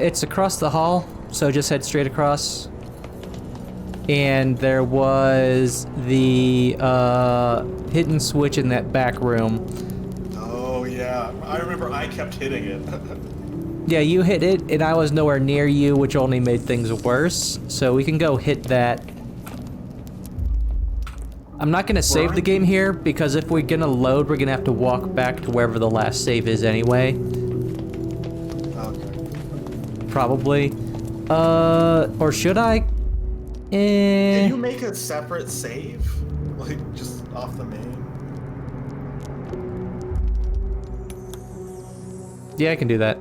It's across the hall, so just head straight across. And there was the hidden switch in that back room. Oh yeah, I remember I kept hitting it. Yeah, you hit it, and I was nowhere near you, which only made things worse. So we can go hit that. I'm not gonna save the game here, because if we're gonna load, we're gonna have to walk back to wherever the last save is anyway. Okay. Probably. Or should I? Can you make a separate save? Like, just off the main? Yeah, I can do that.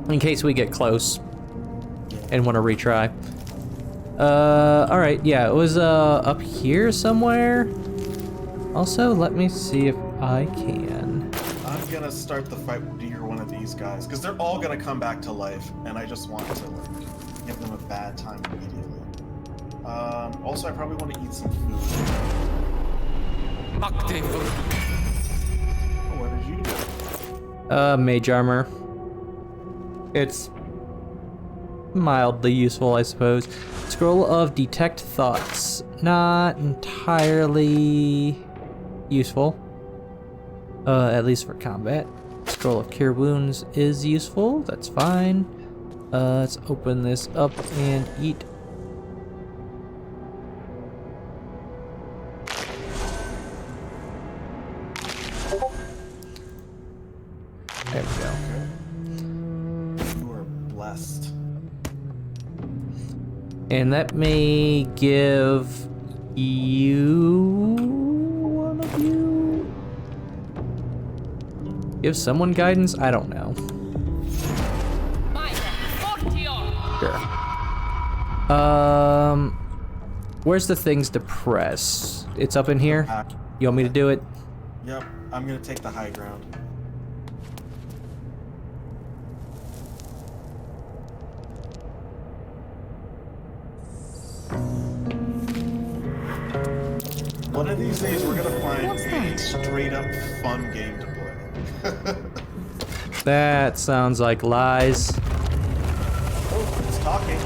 In case we get close and want to retry. Alright, yeah, it was, up here somewhere. Also, let me see if I can. I'm gonna start the fight with either one of these guys, because they're all gonna come back to life, and I just want to, like, give them a bad time immediately. Also, I probably want to eat some food. Oh, what did you do? Mage armor. It's mildly useful, I suppose. Scroll of Detect Thoughts. Not entirely useful. At least for combat. Scroll of Cure Wounds is useful. That's fine. Let's open this up and eat. There we go. You are blessed. And that may give you... one of you? Give someone guidance? I don't know. Sure. Where's the things to press? It's up in here? You want me to do it? Yep, I'm gonna take the high ground. One of these days we're gonna find a straight up fun game to play. That sounds like lies. Oh, it's talking.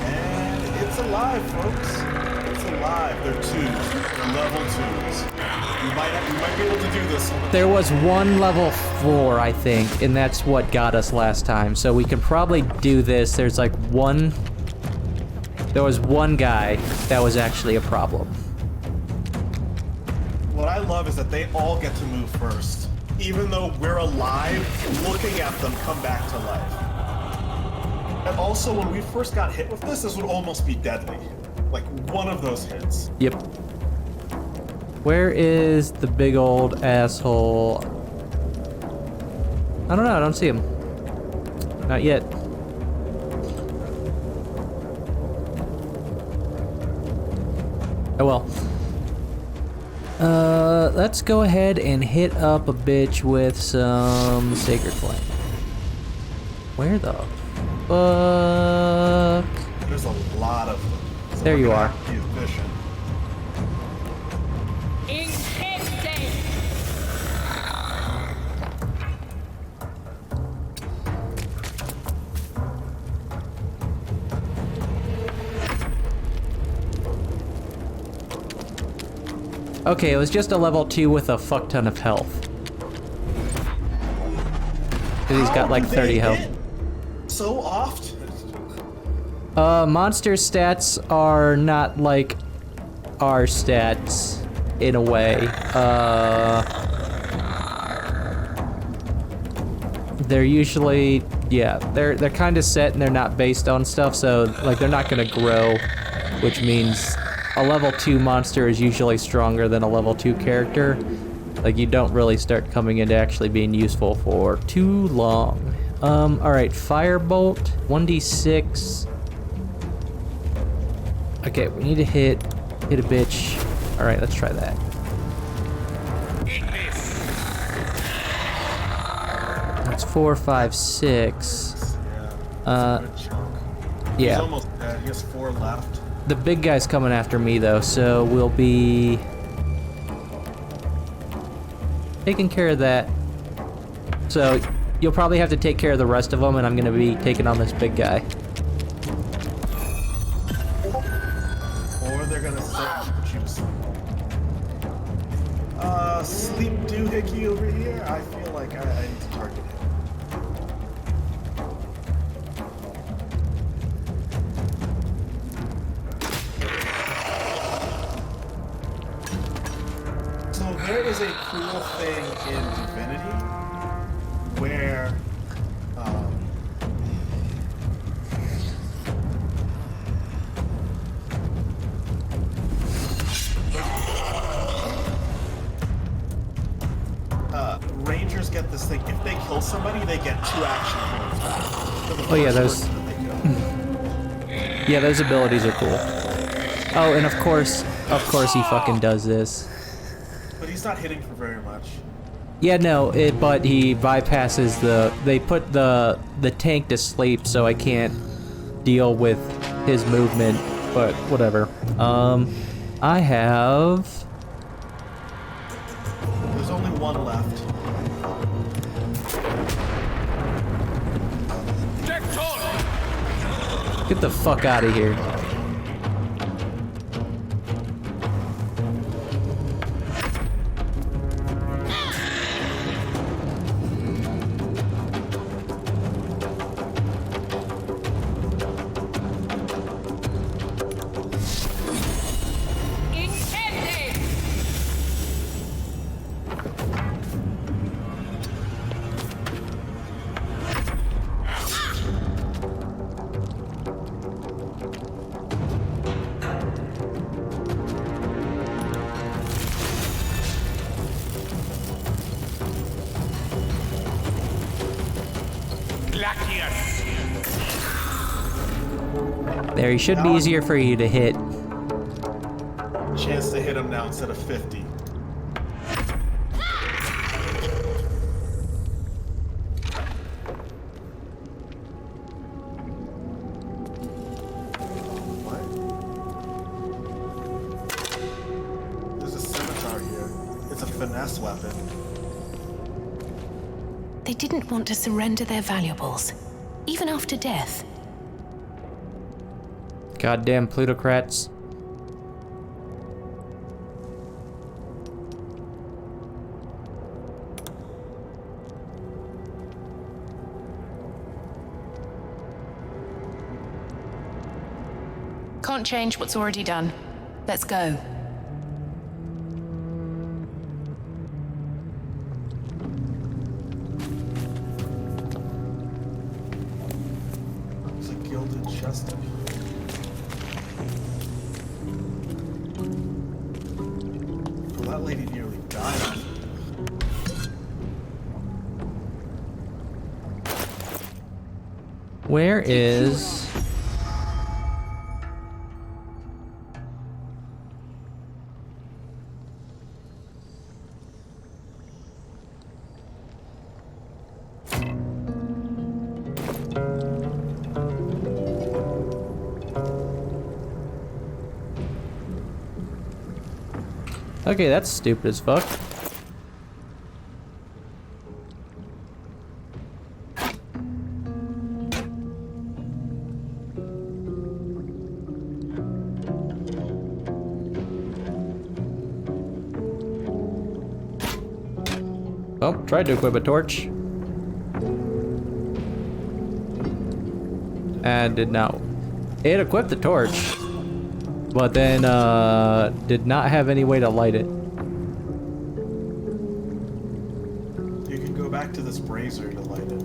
And it's alive, folks. It's alive. They're twos. They're level twos. We might be able to do this one. There was one level 4, I think, and that's what got us last time. So we can probably do this. There's like one... There was one guy that was actually a problem. What I love is that they all get to move first. Even though we're alive, looking at them come back to life. And also, when we first got hit with this would almost be deadly. Like, one of those hits. Yep. Where is the big old asshole? I don't know, I don't see him. Not yet. Oh well. Let's go ahead and hit up a bitch with some Sacred Flame. Where the fuck? There's a lot of them. So There we're you gonna are. have to be efficient. Okay, it was just a level 2 with a fuck ton of health. Cause he's got like 30 health. So oft. Monster stats are not like our stats in a way. they're usually, yeah, they're kind of set and they're not based on stuff, so like they're not gonna grow, which means a level 2 monster is usually stronger than a level 2 character. Like you don't really start coming into actually being useful for too long. Alright, Firebolt, 1d6. Okay, we need to hit a bitch. Alright, let's try that. That's 4, 5, 6. Yeah. Yeah. He's almost dead. He has 4 left. The big guy's coming after me though, so we'll be taking care of that. So you'll probably have to take care of the rest of them, and I'm gonna be taking on this big guy. Or they're gonna set juice. Sleep doohickey over here. I feel like I need to target him. So there is a cool thing in Divinity where Rangers get this thing. If they kill somebody, they get 2 action points back. Oh yeah, those. Yeah, those abilities are cool. Oh, and of course he fucking does this. But he's not hitting for very much. Yeah, no, but he bypasses they put the tank to sleep, so I can't deal with his movement, but whatever. I have... There's only 1 left. Get the fuck out of here. There, he should be easier for you to hit. Chance to hit him now instead of 50. What? There's a scimitar here. It's a finesse weapon. They didn't want to surrender their valuables, even after death. Goddamn plutocrats. Can't change what's already done. Let's go. There's a gilded chest up here. Well, that lady nearly died off of Where is... Okay, that's stupid as fuck. Oh, tried to equip a torch. And did not. It equipped the torch, but then did not have any way to light it. You can go back to this brazier to light it.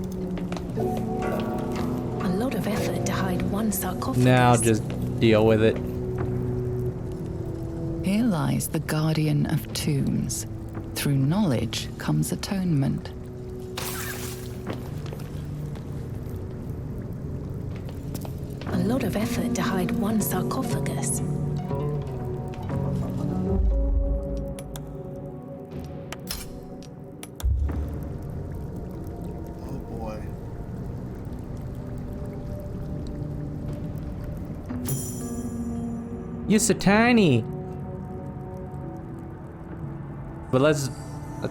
one sarcophagus. Now just deal with it. Here lies the guardian of tombs. Through knowledge comes atonement. A lot of effort to hide one sarcophagus. Oh boy. You're so tiny. But let's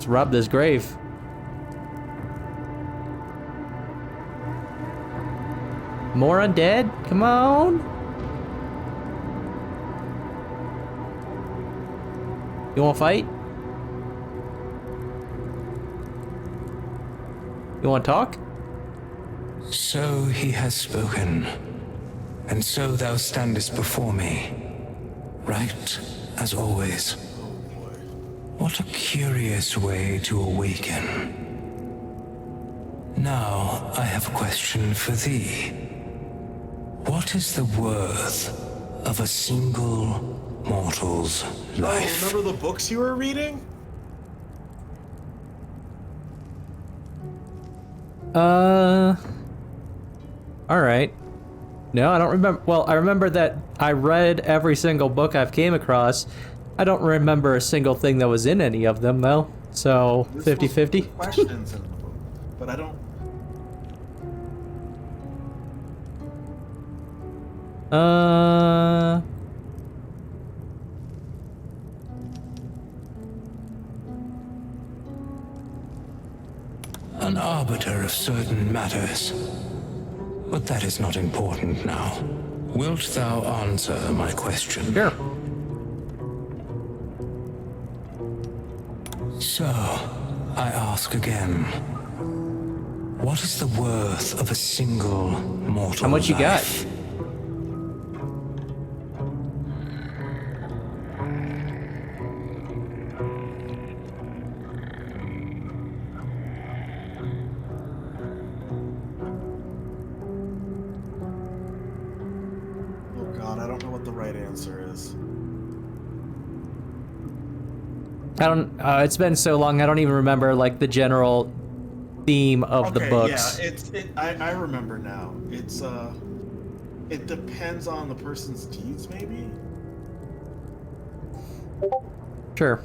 rob this grave. More undead? Come on. You wanna fight? You wanna talk? So he has spoken, and so thou standest before me, right as always. What a curious way to awaken. Now I have a question for thee. What is the worth of a single mortal's life? Oh, remember the books you were reading? Alright. No, I don't remember. Well, I remember that I read every single book I've came across. I don't remember a single thing that was in any of them, though. So, 50-50? Questions in the book, but I don't... An arbiter of certain matters. But that is not important now. Wilt thou answer my question? Sure. So, I ask again. What is the worth of a single mortal How much you got? life? Oh god, I don't know what the right answer is. I don't, it's been so long, I don't even remember, like, the general theme of the books. Yeah, I remember now. It's, it depends on the person's deeds, maybe? Sure.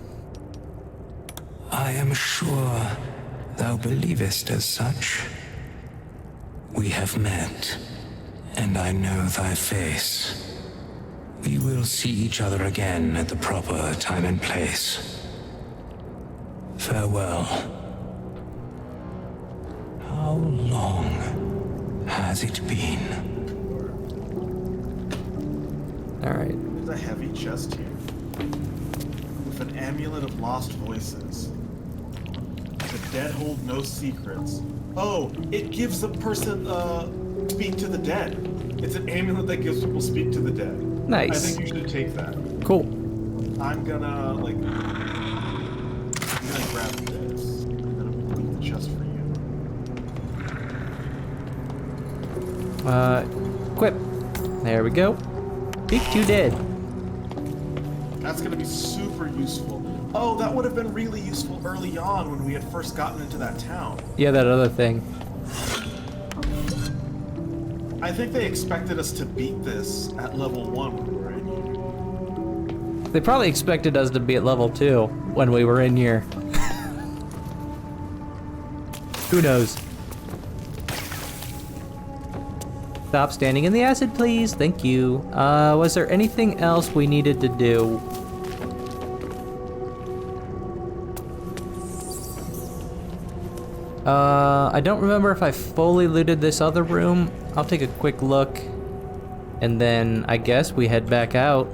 I am sure thou believest as such. We have met, and I know thy face. We will see each other again at the proper time and place. Farewell. How long has it been? Alright. There's a heavy chest here. With an amulet of lost voices. The dead hold no secrets. Oh, it gives the person, speak to the dead. It's an amulet that gives people speak to the dead. Nice. I think you should take that. Cool. I'm gonna, like... I'm gonna grab this. I'm gonna leave the chest for you. Equip. There we go. Speak to dead. That's gonna be super useful. Oh, that would have been really useful early on when we had first gotten into that town. Yeah, that other thing. I think they expected us to beat this at level 1 when we were in here. They probably expected us to be at level 2 when we were in here. Who knows? Stop standing in the acid, please. Thank you. Was there anything else we needed to do? I don't remember if I fully looted this other room. I'll take a quick look, and then I guess we head back out.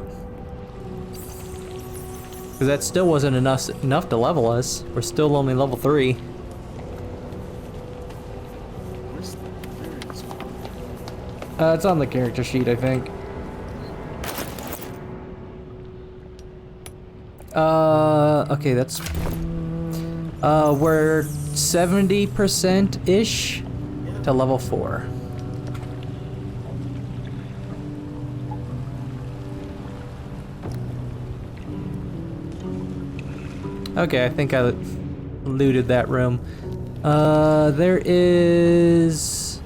Because that still wasn't enough to level us. We're still only level 3. Where's the variance? It's on the character sheet, I think. Okay, that's... we're 70%-ish to level 4. Okay, I think I looted that room. There is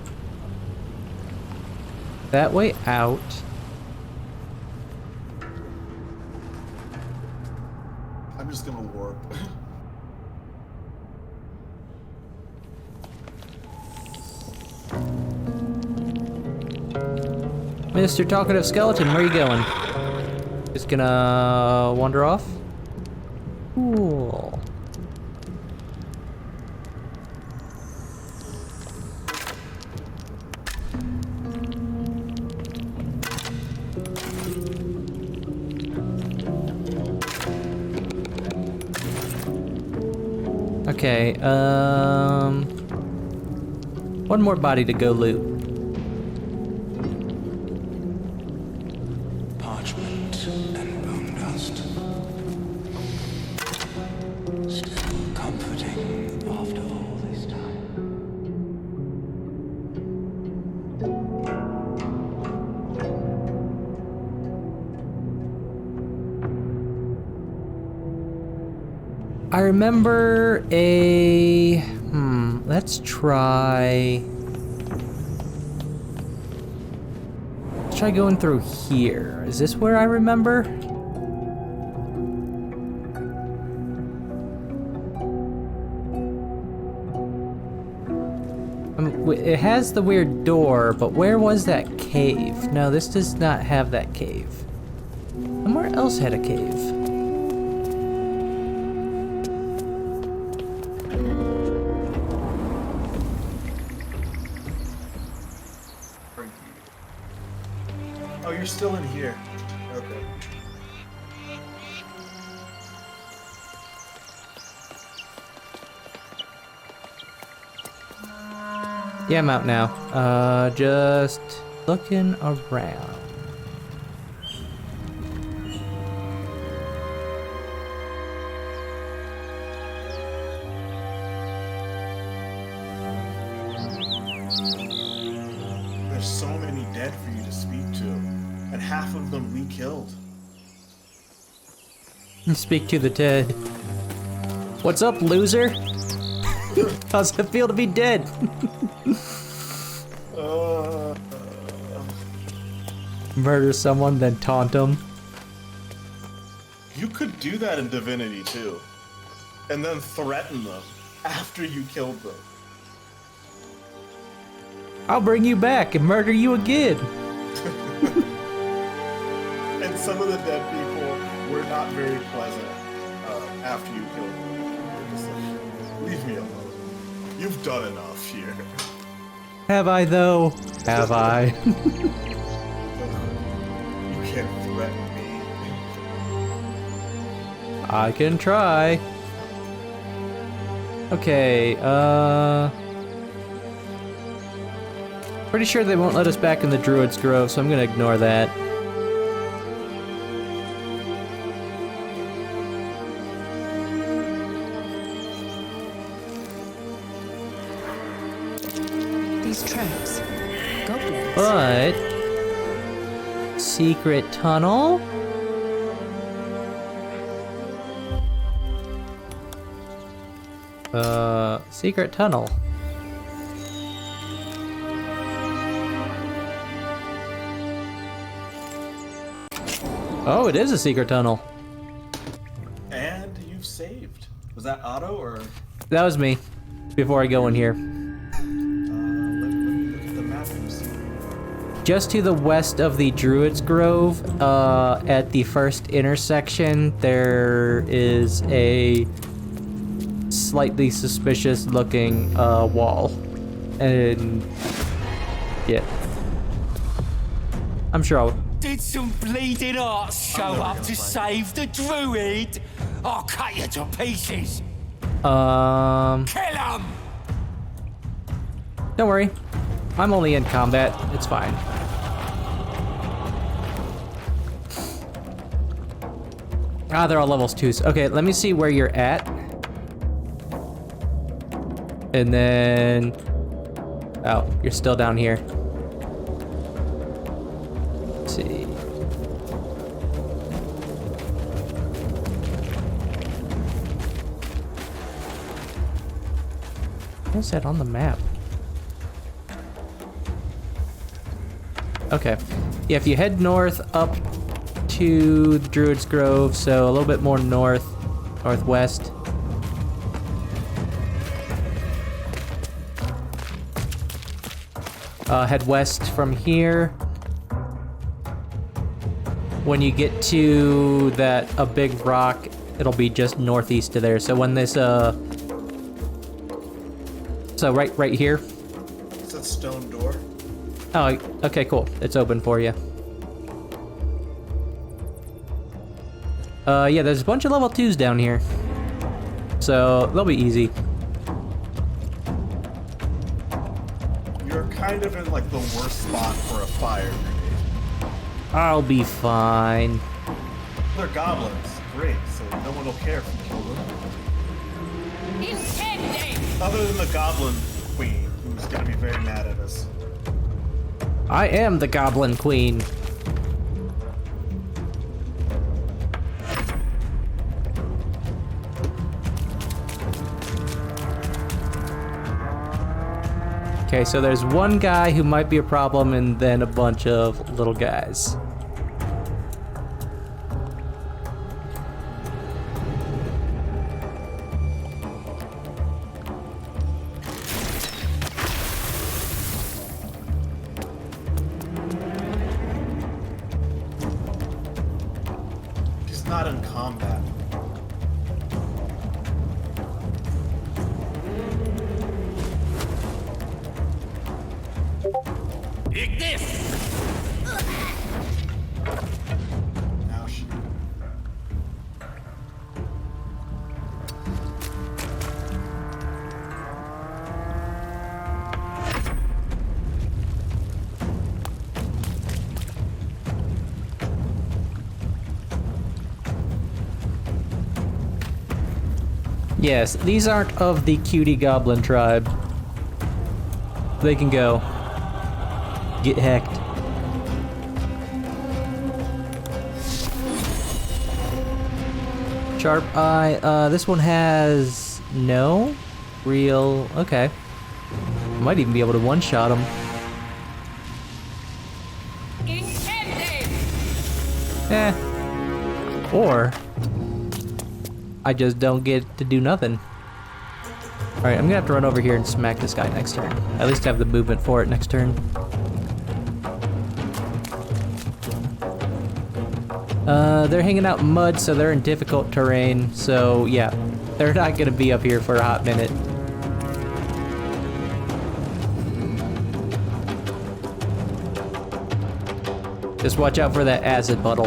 that way out. I'm just gonna warp. Mr. Talkative Skeleton, where are you going? Just gonna wander off? Cool. Okay, one more body to go loot. Parchment and bone dust. Still comforting after all this time. I remember a... let's try... Let's try going through here. Is this where I remember? It has the weird door, but where was that cave? No, this does not have that cave. Somewhere else had a cave. Oh, you're still in here. Okay. Yeah, I'm out now. Just looking around. There's so many dead for you to speak to, and half of them we killed. Speak to the dead. What's up, loser? How's it feel to be dead? Murder someone, then taunt them. You could do that in Divinity too, and then threaten them after you killed them. I'll bring you back and murder you again. And some of the dead people were not very pleasant after you killed them. They're just like, leave me alone. You've done enough here. Have I though? Have I? You can't threaten me. I can try. Okay, pretty sure they won't let us back in the Druid's Grove, so I'm gonna ignore that. These tracks. Goblins. But... secret tunnel? Secret tunnel. Oh, it is a secret tunnel. And you've saved. Was that auto or? That was me, before I go in here. Let me look at the map and see. Just to the west of the Druid's Grove, at the first intersection, there is a slightly suspicious looking wall. And yeah, I'm sure I'll... Did some bleeding arts show up to save the druid? I'll cut you to pieces. Kill him! Don't worry. I'm only in combat. It's fine. Ah, they're all levels 2s. Okay, let me see where you're at. And then... oh, you're still down here. Let's see. is that on the map? Okay. Yeah, if you head north up to the Druid's Grove, so a little bit more northwest. Head west from here. When you get to a big rock, it'll be just northeast of there. So when this, so right here. It's a stone door. Oh, okay, cool. It's open for you. Yeah, there's a bunch of level 2s down here. So they'll be easy. You're kind of in like the worst spot for a fire grenade. I'll be fine. They're goblins. Great, so no one will care if you kill them. Other than the goblin queen, who's gonna be very mad at us. I am the Goblin Queen. Okay, so there's one guy who might be a problem and then a bunch of little guys. He's not in combat. Ouch. Yes, these aren't of the cutie goblin tribe. They can go. Get hecked. Sharp eye, this one has no real, okay. Might even be able to one-shot him. Or I just don't get to do nothing. Alright, I'm gonna have to run over here and smack this guy next turn. At least have the movement for it next turn. They're hanging out in mud, so they're in difficult terrain. So, yeah, they're not gonna be up here for a hot minute. Just watch out for that acid puddle.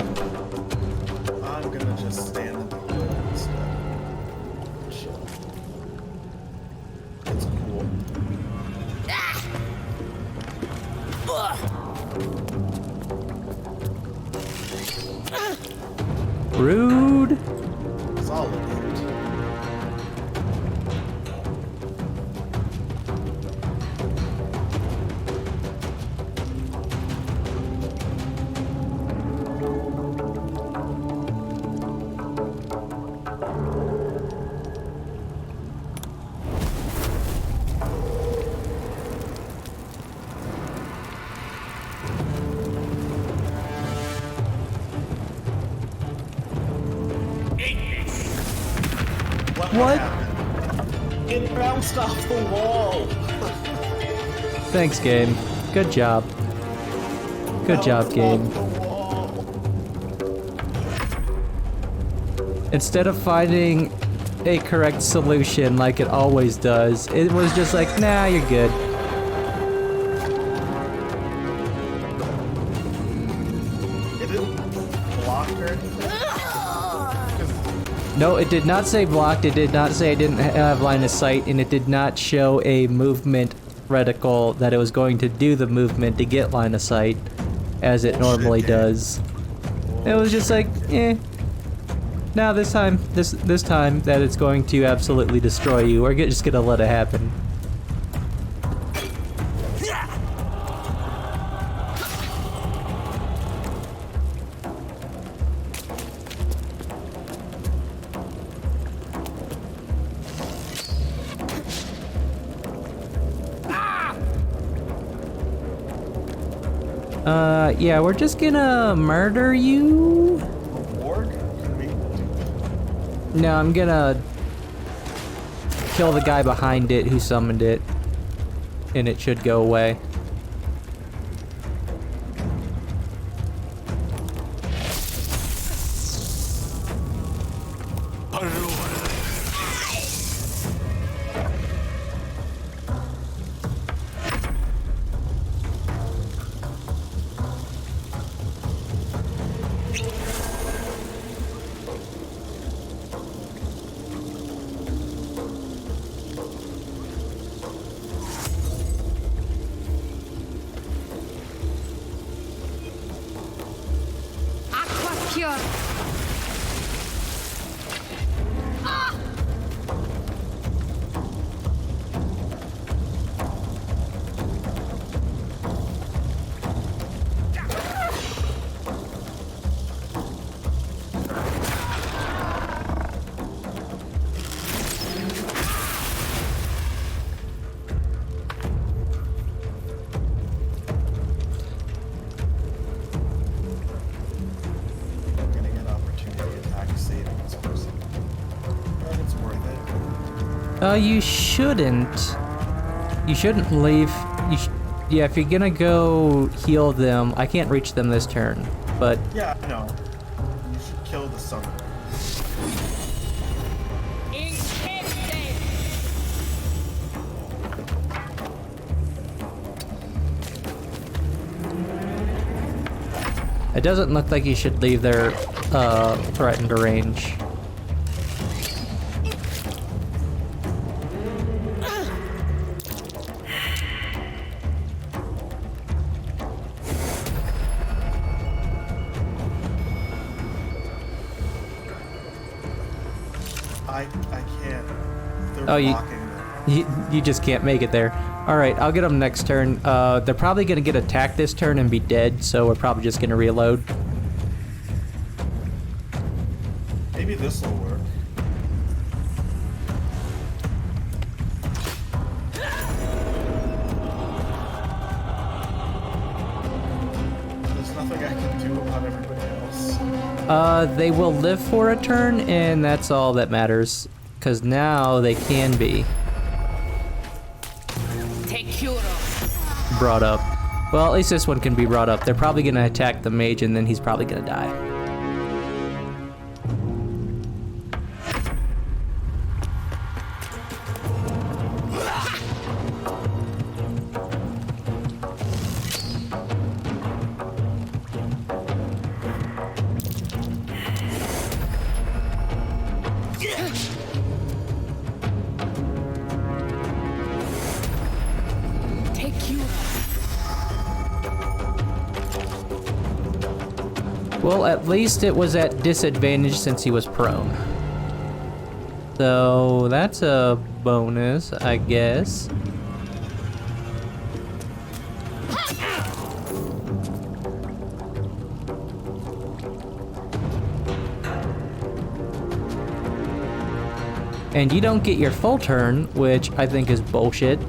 I'm gonna just stand in the middle instead. Chill. It's cool. Rude. Solid fruit. What? happened? It bounced off the wall. Thanks, game. Good job. Good job, game. Instead of finding a correct solution like it always does, it was just like, nah, you're good. It didn't block or anything? No, it did not say blocked, it did not say I didn't have line of sight, and it did not show a movement reticle that it was going to do the movement to get line of sight, as it normally does. It was just like, eh. Now this time that it's going to absolutely destroy you, we're just gonna let it happen. Yeah, we're just gonna murder you. Org? No, I'm gonna kill the guy behind it who summoned it, and it should go away. You shouldn't. You shouldn't leave. Yeah, if you're gonna go heal them, I can't reach them this turn, but... Yeah, I know. You should kill the summoner. It doesn't look like you should leave their threatened range. I can't. They're Oh, blocking you just can't make it there. All right, I'll get them next turn. They're probably gonna get attacked this turn and be dead, so we're probably just gonna reload. Maybe this will work. There's nothing I can do about everybody else. They will live for a turn, and that's all that matters. Because now they can be brought up. Well, at least this one can be brought up. They're probably gonna attack the mage, and then he's probably gonna die. Well, at least it was at disadvantage since he was prone. So that's a bonus, I guess. And you don't get your full turn, which I think is bullshit.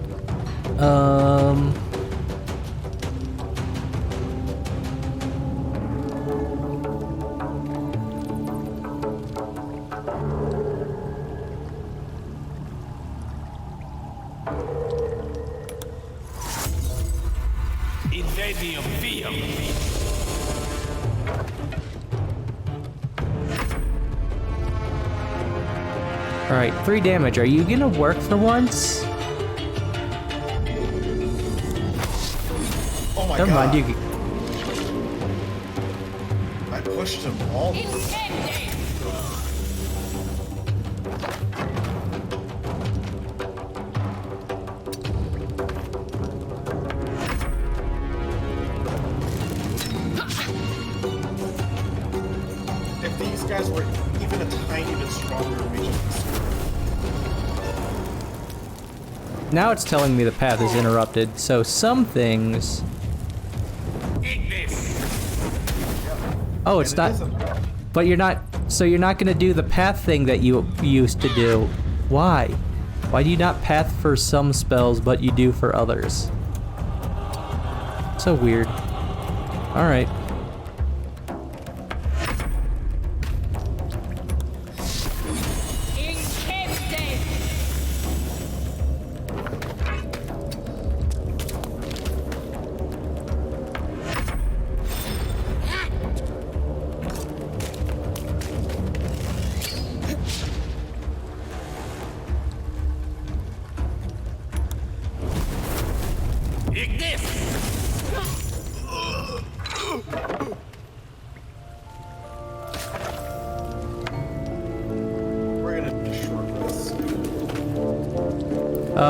Alright, 3 damage. Are you gonna work for once? Oh my Never god. mind, you. I pushed him all the way. If these guys were even a tiny bit stronger, we just Now it's telling me the path is interrupted, so some things... Oh, it's not... But you're not... So you're not gonna do the path thing that you used to do. Why? Why do you not path for some spells, but you do for others? So weird. Alright.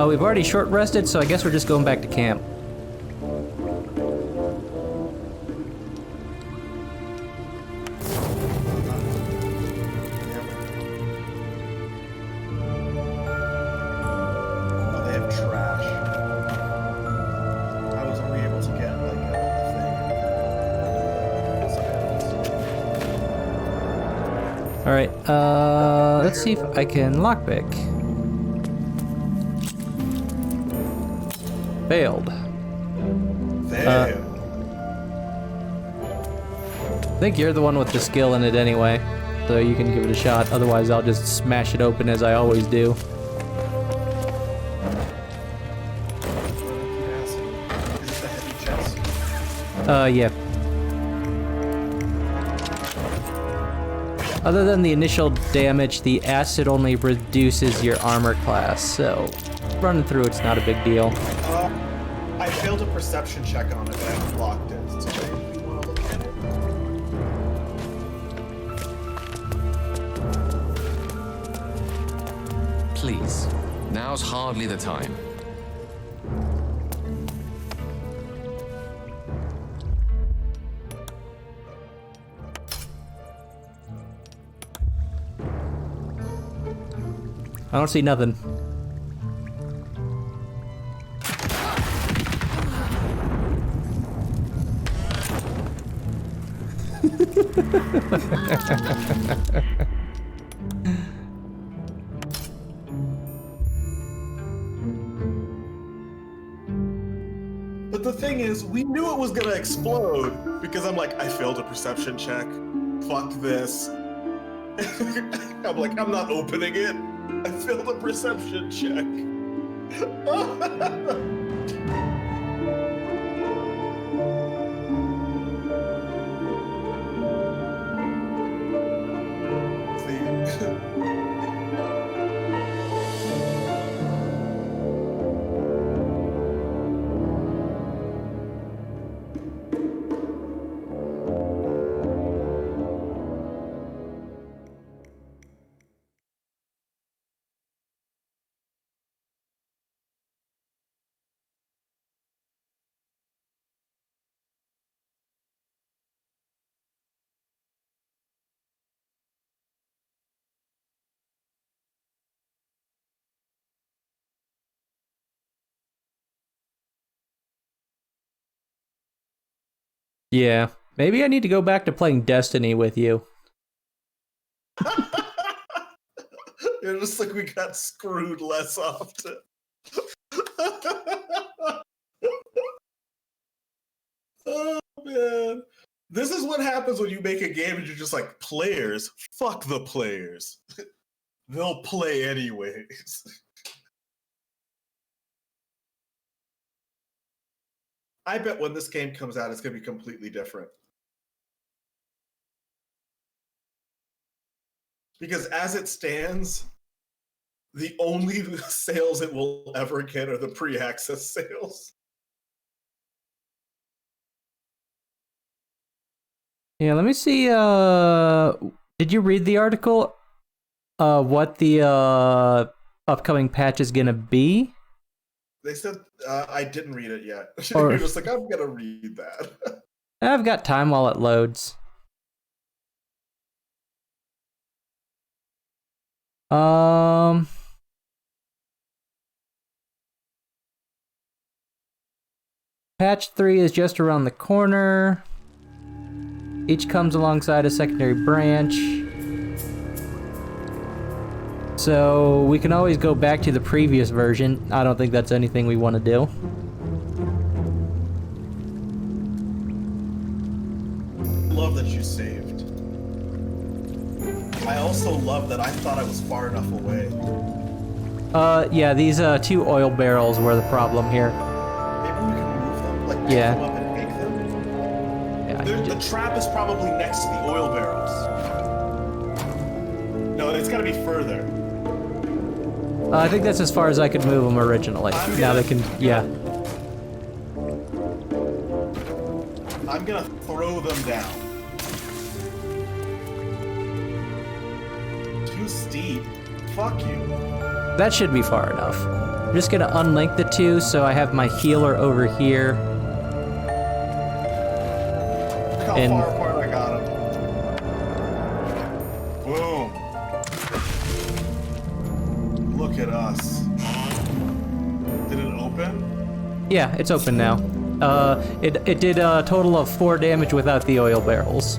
We've already short rested, so I guess we're just going back to camp. Oh, they have trash. I was only able to get like a thing. Alright, let's see if I can lockpick. Failed. Failed. I think you're the one with the skill in it anyway, so you can give it a shot. Otherwise, I'll just smash it open as I always do. Yeah. Other than the initial damage, the acid only reduces your armor class, so running through it's not a big deal. I failed a perception check on it, but I unlocked it. So if you want to look at it. Please, now's hardly the time. I don't see nothing. But the thing is, we knew it was gonna explode because I'm like, I failed a perception check. Fuck this. I'm like, I'm not opening it. I failed a perception check. Yeah, maybe I need to go back to playing Destiny with you. It's just like we got screwed less often. Oh man. This is what happens when you make a game and you're just like, players, fuck the players. They'll play anyways. I bet when this game comes out, it's going to be completely different. Because as it stands, the only sales it will ever get are the pre-access sales. Yeah, let me see, did you read the article? What the, upcoming patch is gonna be? They said, I didn't read it yet. Or- You're just like, I'm gonna read that. I've got time while it loads. Patch 3 is just around the corner. Each comes alongside a secondary branch. So we can always go back to the previous version. I don't think that's anything we want to do. love that you saved. I also love that I thought I was far enough away. Yeah, these 2 oil barrels were the problem here. Maybe we can move them, like pick Yeah. them up and make them. Yeah, The trap is probably next to the oil barrels. No, it's gotta be further. I think that's as far as I could move them originally. Now they can, yeah. I'm gonna throw them down. Too steep. Fuck you. That should be far enough. I'm just gonna unlink the 2 so I have my healer over here. Look how And- far apart I got him. Boom. Look at us. Did it open? Yeah, it's open now. It did a total of 4 damage without the oil barrels.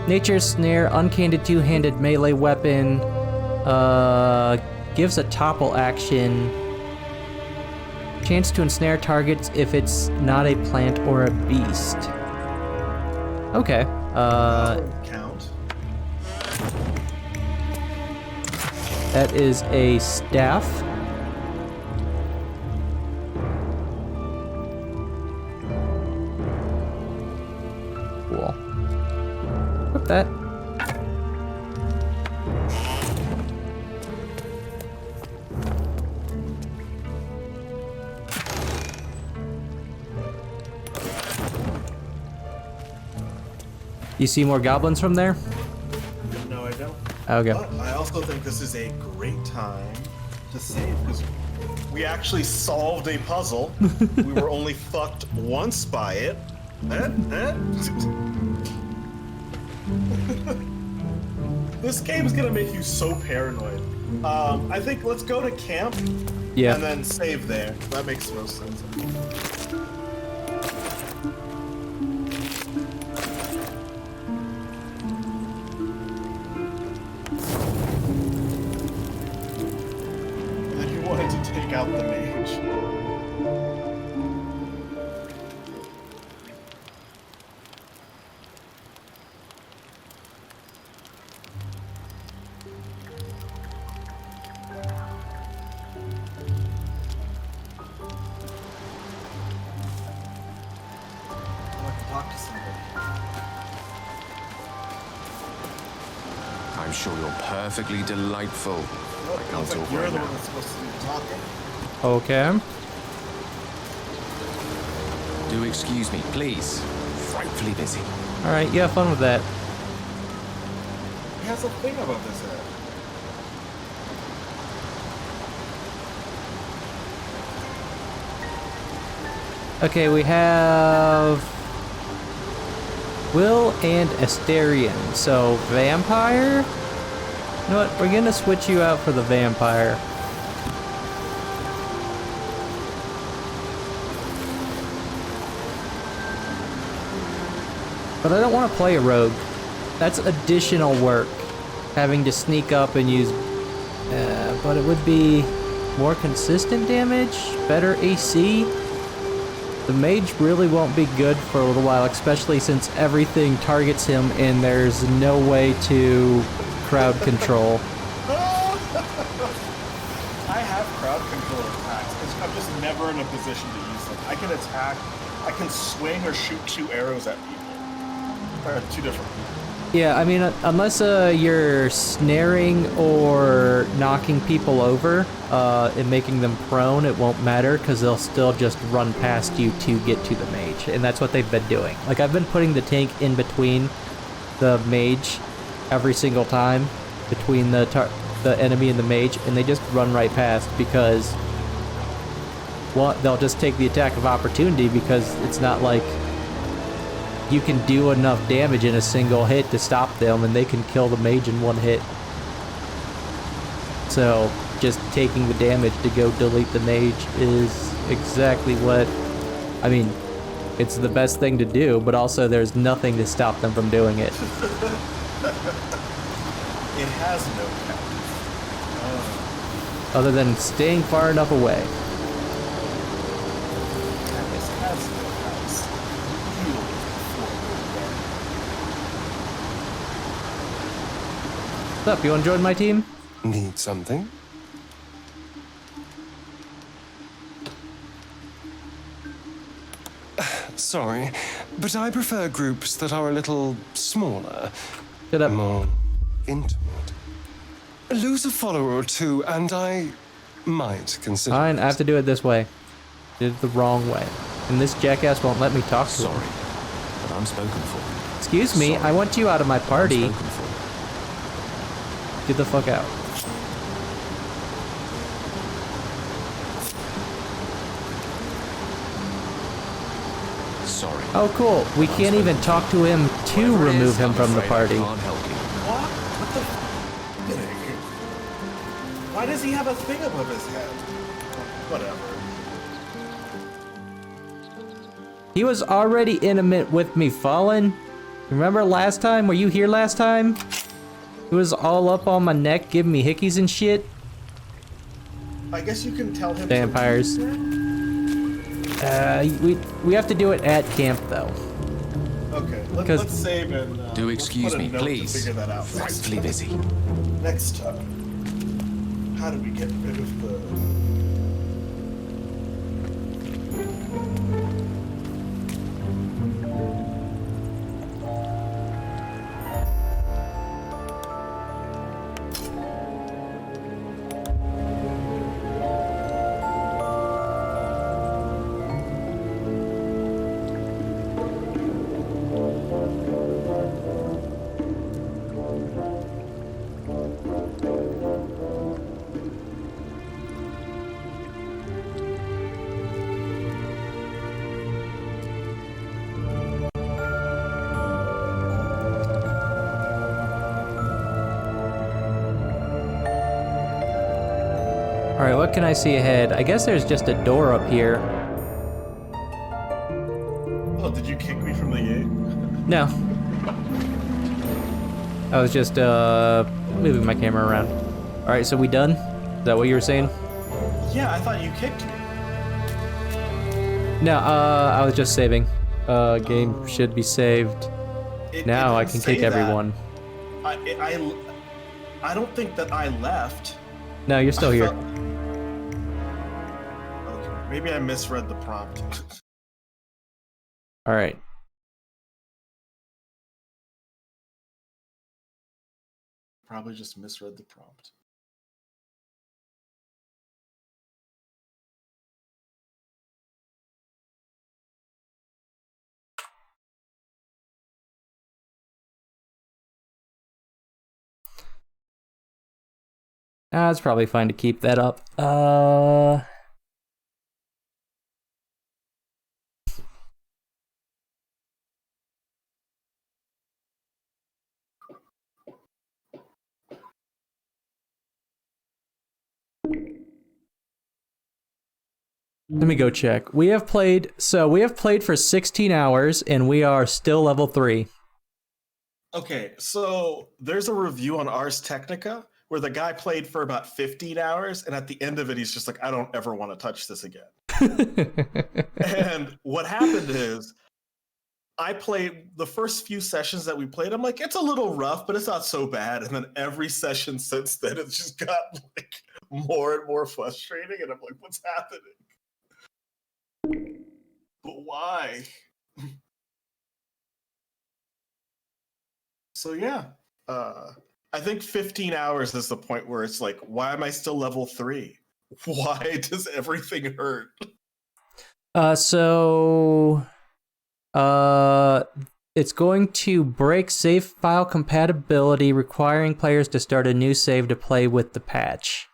Nature's Snare, uncanned 2-handed melee weapon, gives a topple action. Chance to ensnare targets if it's not a plant or a beast. Okay. Count. That is a staff. Cool. Equip that. You see more goblins from there? No, I don't. Okay. But I also think this is a great time to save because we actually solved a puzzle. We were only fucked once by it. This game is gonna make you so paranoid. I think let's go to camp. Yeah. And then save there. That makes most sense. And then you wanted to take out the mage. Talk to somebody. I'm sure you're perfectly delightful. I can't talk You're right the now. one that's supposed to do the talking. Okay. Do excuse me, please. Frightfully busy. Alright, you have fun with that. He has a thing about this head. Okay, we have Will and Asterion. So, vampire? You know what? We're gonna switch you out for the vampire. But I don't want to play a rogue. That's additional work. Having to sneak up and use... but it would be more consistent damage, better AC. The mage really won't be good for a little while, especially since everything targets him and there's no way to crowd control. I have crowd control attacks. I'm just never in a position to use them. I can attack, I can swing or shoot 2 arrows at people. Or 2 different people. Yeah, I mean, unless you're snaring or knocking people over and making them prone, it won't matter because they'll still just run past you to get to the mage, and that's what they've been doing. Like, I've been putting the tank in between the mage every single time, between the enemy and the mage, and they just run right past because, well, they'll just take the attack of opportunity because it's not like you can do enough damage in a single hit to stop them, and they can kill the mage in 1 hit. So, just taking the damage to go delete the mage is exactly what... I mean, it's the best thing to do, but also there's nothing to stop them from doing it. It has no count. Other than staying far enough away. This has no counts. What's up? You want to join my team? Need something? Sorry, but I prefer groups that are a little smaller. Shut up. More intimate. Lose a follower or two, and I might consider. Fine, I have to do it this way. Did it the wrong way. And this jackass won't let me talk to him. Sorry, but I'm spoken for. Excuse me, I want you out of my party. I'm spoken for. Get the fuck out. Sorry. Oh, cool. We can't even talk to him to remove him from the party. Can't help you. What the f***? Why does he have a thing above his head? Whatever. He was already intimate with me, Fallen. Remember last time? Were you here last time? He was all up on my neck, giving me hickeys and shit. I guess you can tell him. Vampires. We have to do it at camp though. Okay, let's save and. Do let's excuse put a me, note to please. figure that out. Frightfully busy. Next time. How do we get rid of the? Alright, what can I see ahead? I guess there's just a door up here. Oh, did you kick me from the game? No. I was just moving my camera around. Alright, so we done? Is that what you were saying? Yeah, I thought you kicked me. No, I was just saving. Game should be saved. Now I can kick everyone. I don't think that I left. No, you're still here. Okay, maybe I misread the prompt. Alright. Probably just misread the prompt. It's probably fine to keep that up. Let me go check. We have played for 16 hours and we are still level 3. Okay, so there's a review on Ars Technica where the guy played for about 15 hours, and at the end of it, he's just like, I don't ever want to touch this again. And what happened is, I played the first few sessions that we played, I'm like, it's a little rough, but it's not so bad. And then every session since then, it's just got like more and more frustrating, and I'm like, what's happening? But why? So yeah, I think 15 hours is the point where it's like, why am I still level 3? Why does everything hurt? It's going to break save file compatibility, requiring players to start a new save to play with the patch.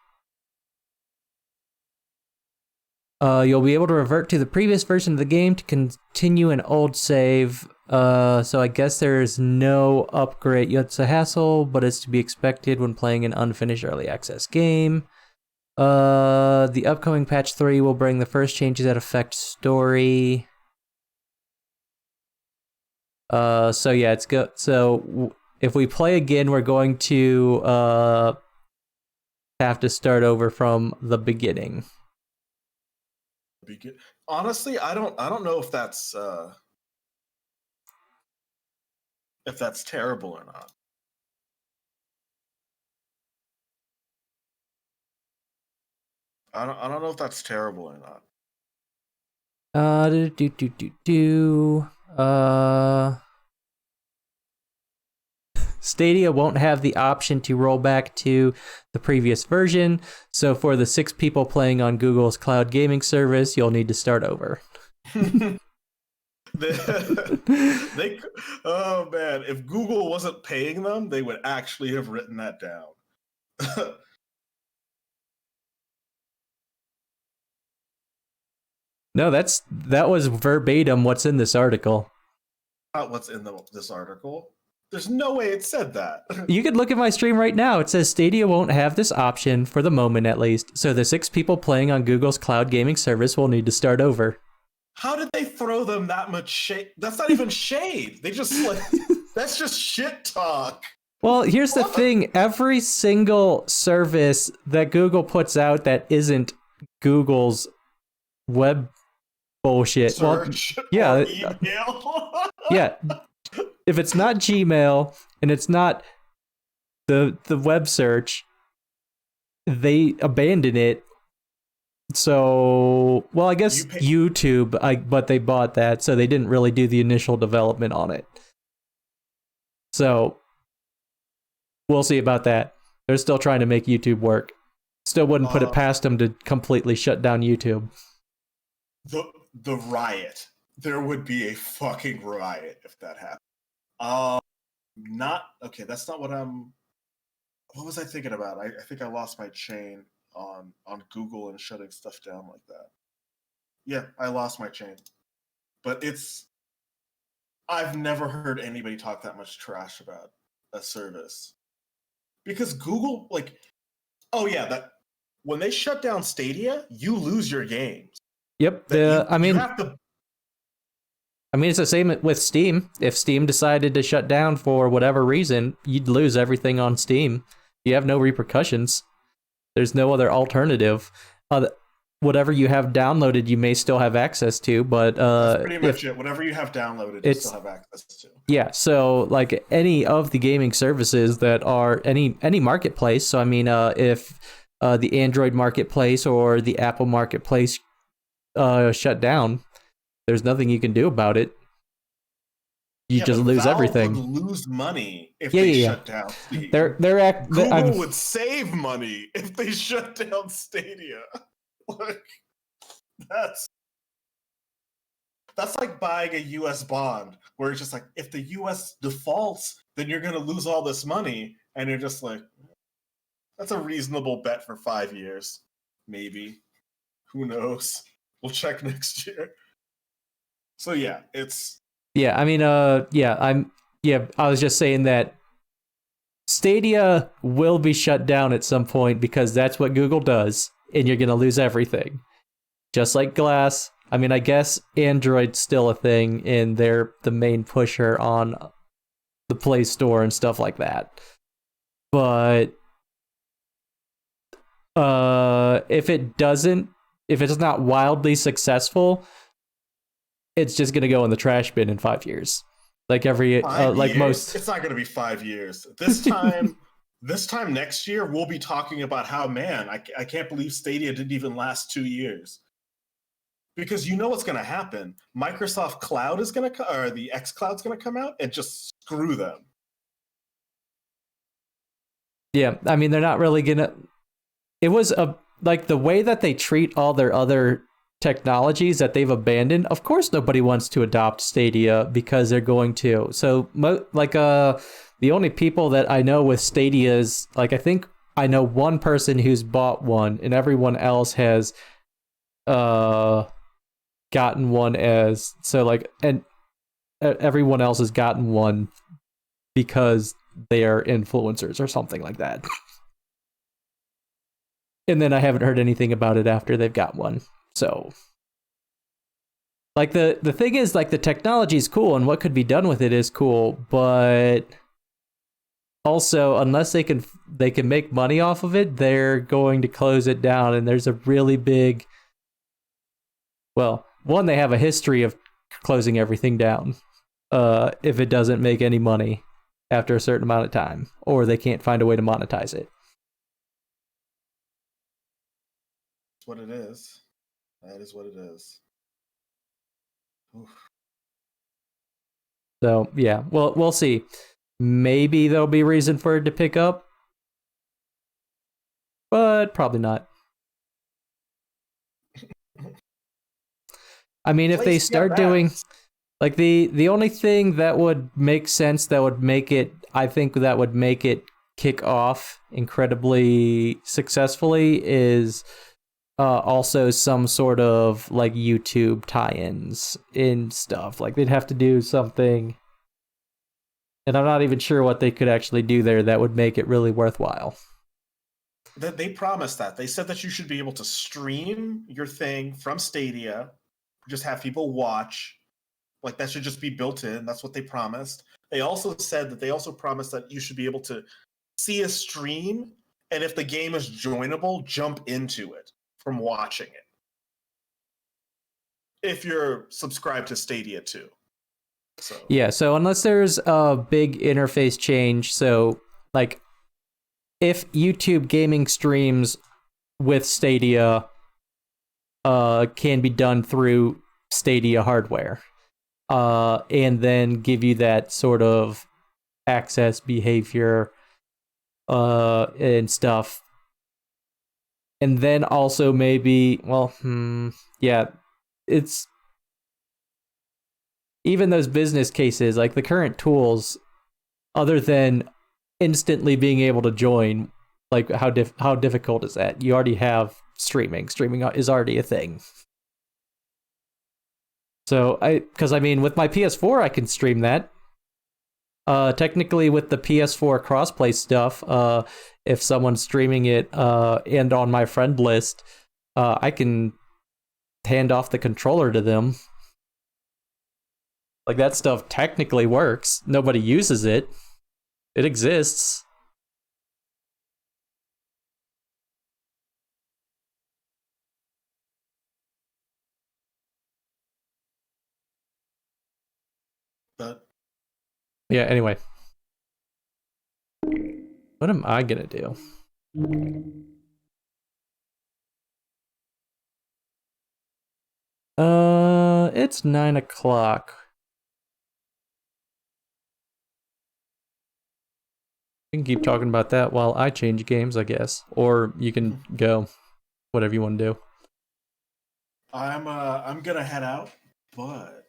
You'll be able to revert to the previous version of the game to continue an old save. So I guess there's no upgrade. It's a hassle, but it's to be expected when playing an unfinished early access game. The upcoming patch 3 will bring the first changes that affect story. So yeah, it's good. So if we play again, we're going to have to start over from the beginning. Honestly, I don't know if that's terrible or not. I don't know if that's terrible or not. Stadia won't have the option to roll back to the previous version, so for the 6 people playing on Google's cloud gaming service, you'll need to start over. they oh man, if Google wasn't paying them, they would actually have written that down. No, that was verbatim what's in this article. Not what's in this article. There's no way it said that. You could look at my stream right now. It says Stadia won't have this option for the moment, at least. So the 6 people playing on Google's cloud gaming service will need to start over. How did they throw them that much shade? That's not even shade. They just like that's just shit talk. Well, here's the thing. Every single service that Google puts out that isn't Google's web bullshit. Search yeah, email. yeah. If it's not Gmail and it's not the web search, they abandon it. So, well, I guess YouTube, but they bought that, so they didn't really do the initial development on it. So, we'll see about that. They're still trying to make YouTube work. Still wouldn't put it past them to completely shut down YouTube. The riot. There would be a fucking riot if that happened. Not okay. That's not what I'm. What was I thinking about? I think I lost my chain on Google and shutting stuff down like that. Yeah, I lost my chain. But I've never heard anybody talk that much trash about a service. Because Google, like, oh yeah, that when they shut down Stadia, you lose your games. Yep. I mean, it's the same with Steam. If Steam decided to shut down for whatever reason, you'd lose everything on Steam. You have no repercussions. There's no other alternative. Whatever you have downloaded, you may still have access to, but that's pretty much it. Whatever you have downloaded, you still have access to. Yeah, so like any of the gaming services that are any marketplace. So I mean, if the Android marketplace or the Apple marketplace shut down, there's nothing you can do about it. You just lose Valve everything. Would lose money if they shut down Stadia. Google would save money if they shut down Stadia. Like that's like buying a U.S. bond, where it's just like if the U.S. defaults, then you're gonna lose all this money, and you're just like, that's a reasonable bet for 5 years, maybe. Who knows? We'll check next year. So yeah, it's. Yeah, I mean, I was just saying that Stadia will be shut down at some point because that's what Google does, and you're going to lose everything. Just like Glass. I mean, I guess Android's still a thing, and they're the main pusher on the Play Store and stuff like that. But if it's not wildly successful, it's just gonna go in the trash bin in 5 years. Like most. It's not gonna be 5 years. This time, next year, we'll be talking about how, man, I can't believe Stadia didn't even last 2 years. Because you know what's gonna happen. Microsoft Cloud is gonna or the X Cloud's gonna come out and just screw them. Yeah, I mean, they're not really gonna. It was like the way that they treat all their other technologies that they've abandoned. Of course, nobody wants to adopt Stadia because they're going to. So, the only people that I know with Stadia is I think I know one person who's bought one, and everyone else has gotten one and everyone else has gotten one because they are influencers or something like that. And then I haven't heard anything about it after they've got one. So, the thing is, the technology is cool and what could be done with it is cool, but also, unless they can make money off of it, they're going to close it down. And there's a really big, well, one, they have a history of closing everything down if it doesn't make any money after a certain amount of time, or they can't find a way to monetize it. That's what it is. That is what it is. Oof. So yeah, well, we'll see. Maybe there'll be reason for it to pick up, but probably not. I mean, if they start doing, like, the only thing that would make sense, that would make it, I think that would make it kick off incredibly successfully, is also some sort of like YouTube tie-ins in stuff. Like, they'd have to do something, and I'm not even sure what they could actually do there that would make it really worthwhile. They promised that. They said that you should be able to stream your thing from Stadia, just have people watch. Like, that should just be built in. That's what they promised. They also said that they also promised that you should be able to see a stream, and if the game is joinable, jump into it from watching it. If you're subscribed to Stadia too. So. Yeah, so unless there's a big interface change, so like if YouTube gaming streams with Stadia can be done through Stadia hardware, and then give you that sort of access behavior and stuff. And then also maybe, well, yeah, it's even those business cases, like the current tools, other than instantly being able to join, like how difficult is that? You already have streaming. Streaming is already a thing. So because I mean, with my PS4, I can stream that. Technically, with the PS4 crossplay stuff, if someone's streaming it and on my friend list, I can hand off the controller to them. Like, that stuff technically works. Nobody uses it. It exists. But yeah, anyway. What am I gonna do? It's 9 o'clock. We can keep talking about that while I change games, I guess. Or you can go. Whatever you want to do. I'm gonna head out, but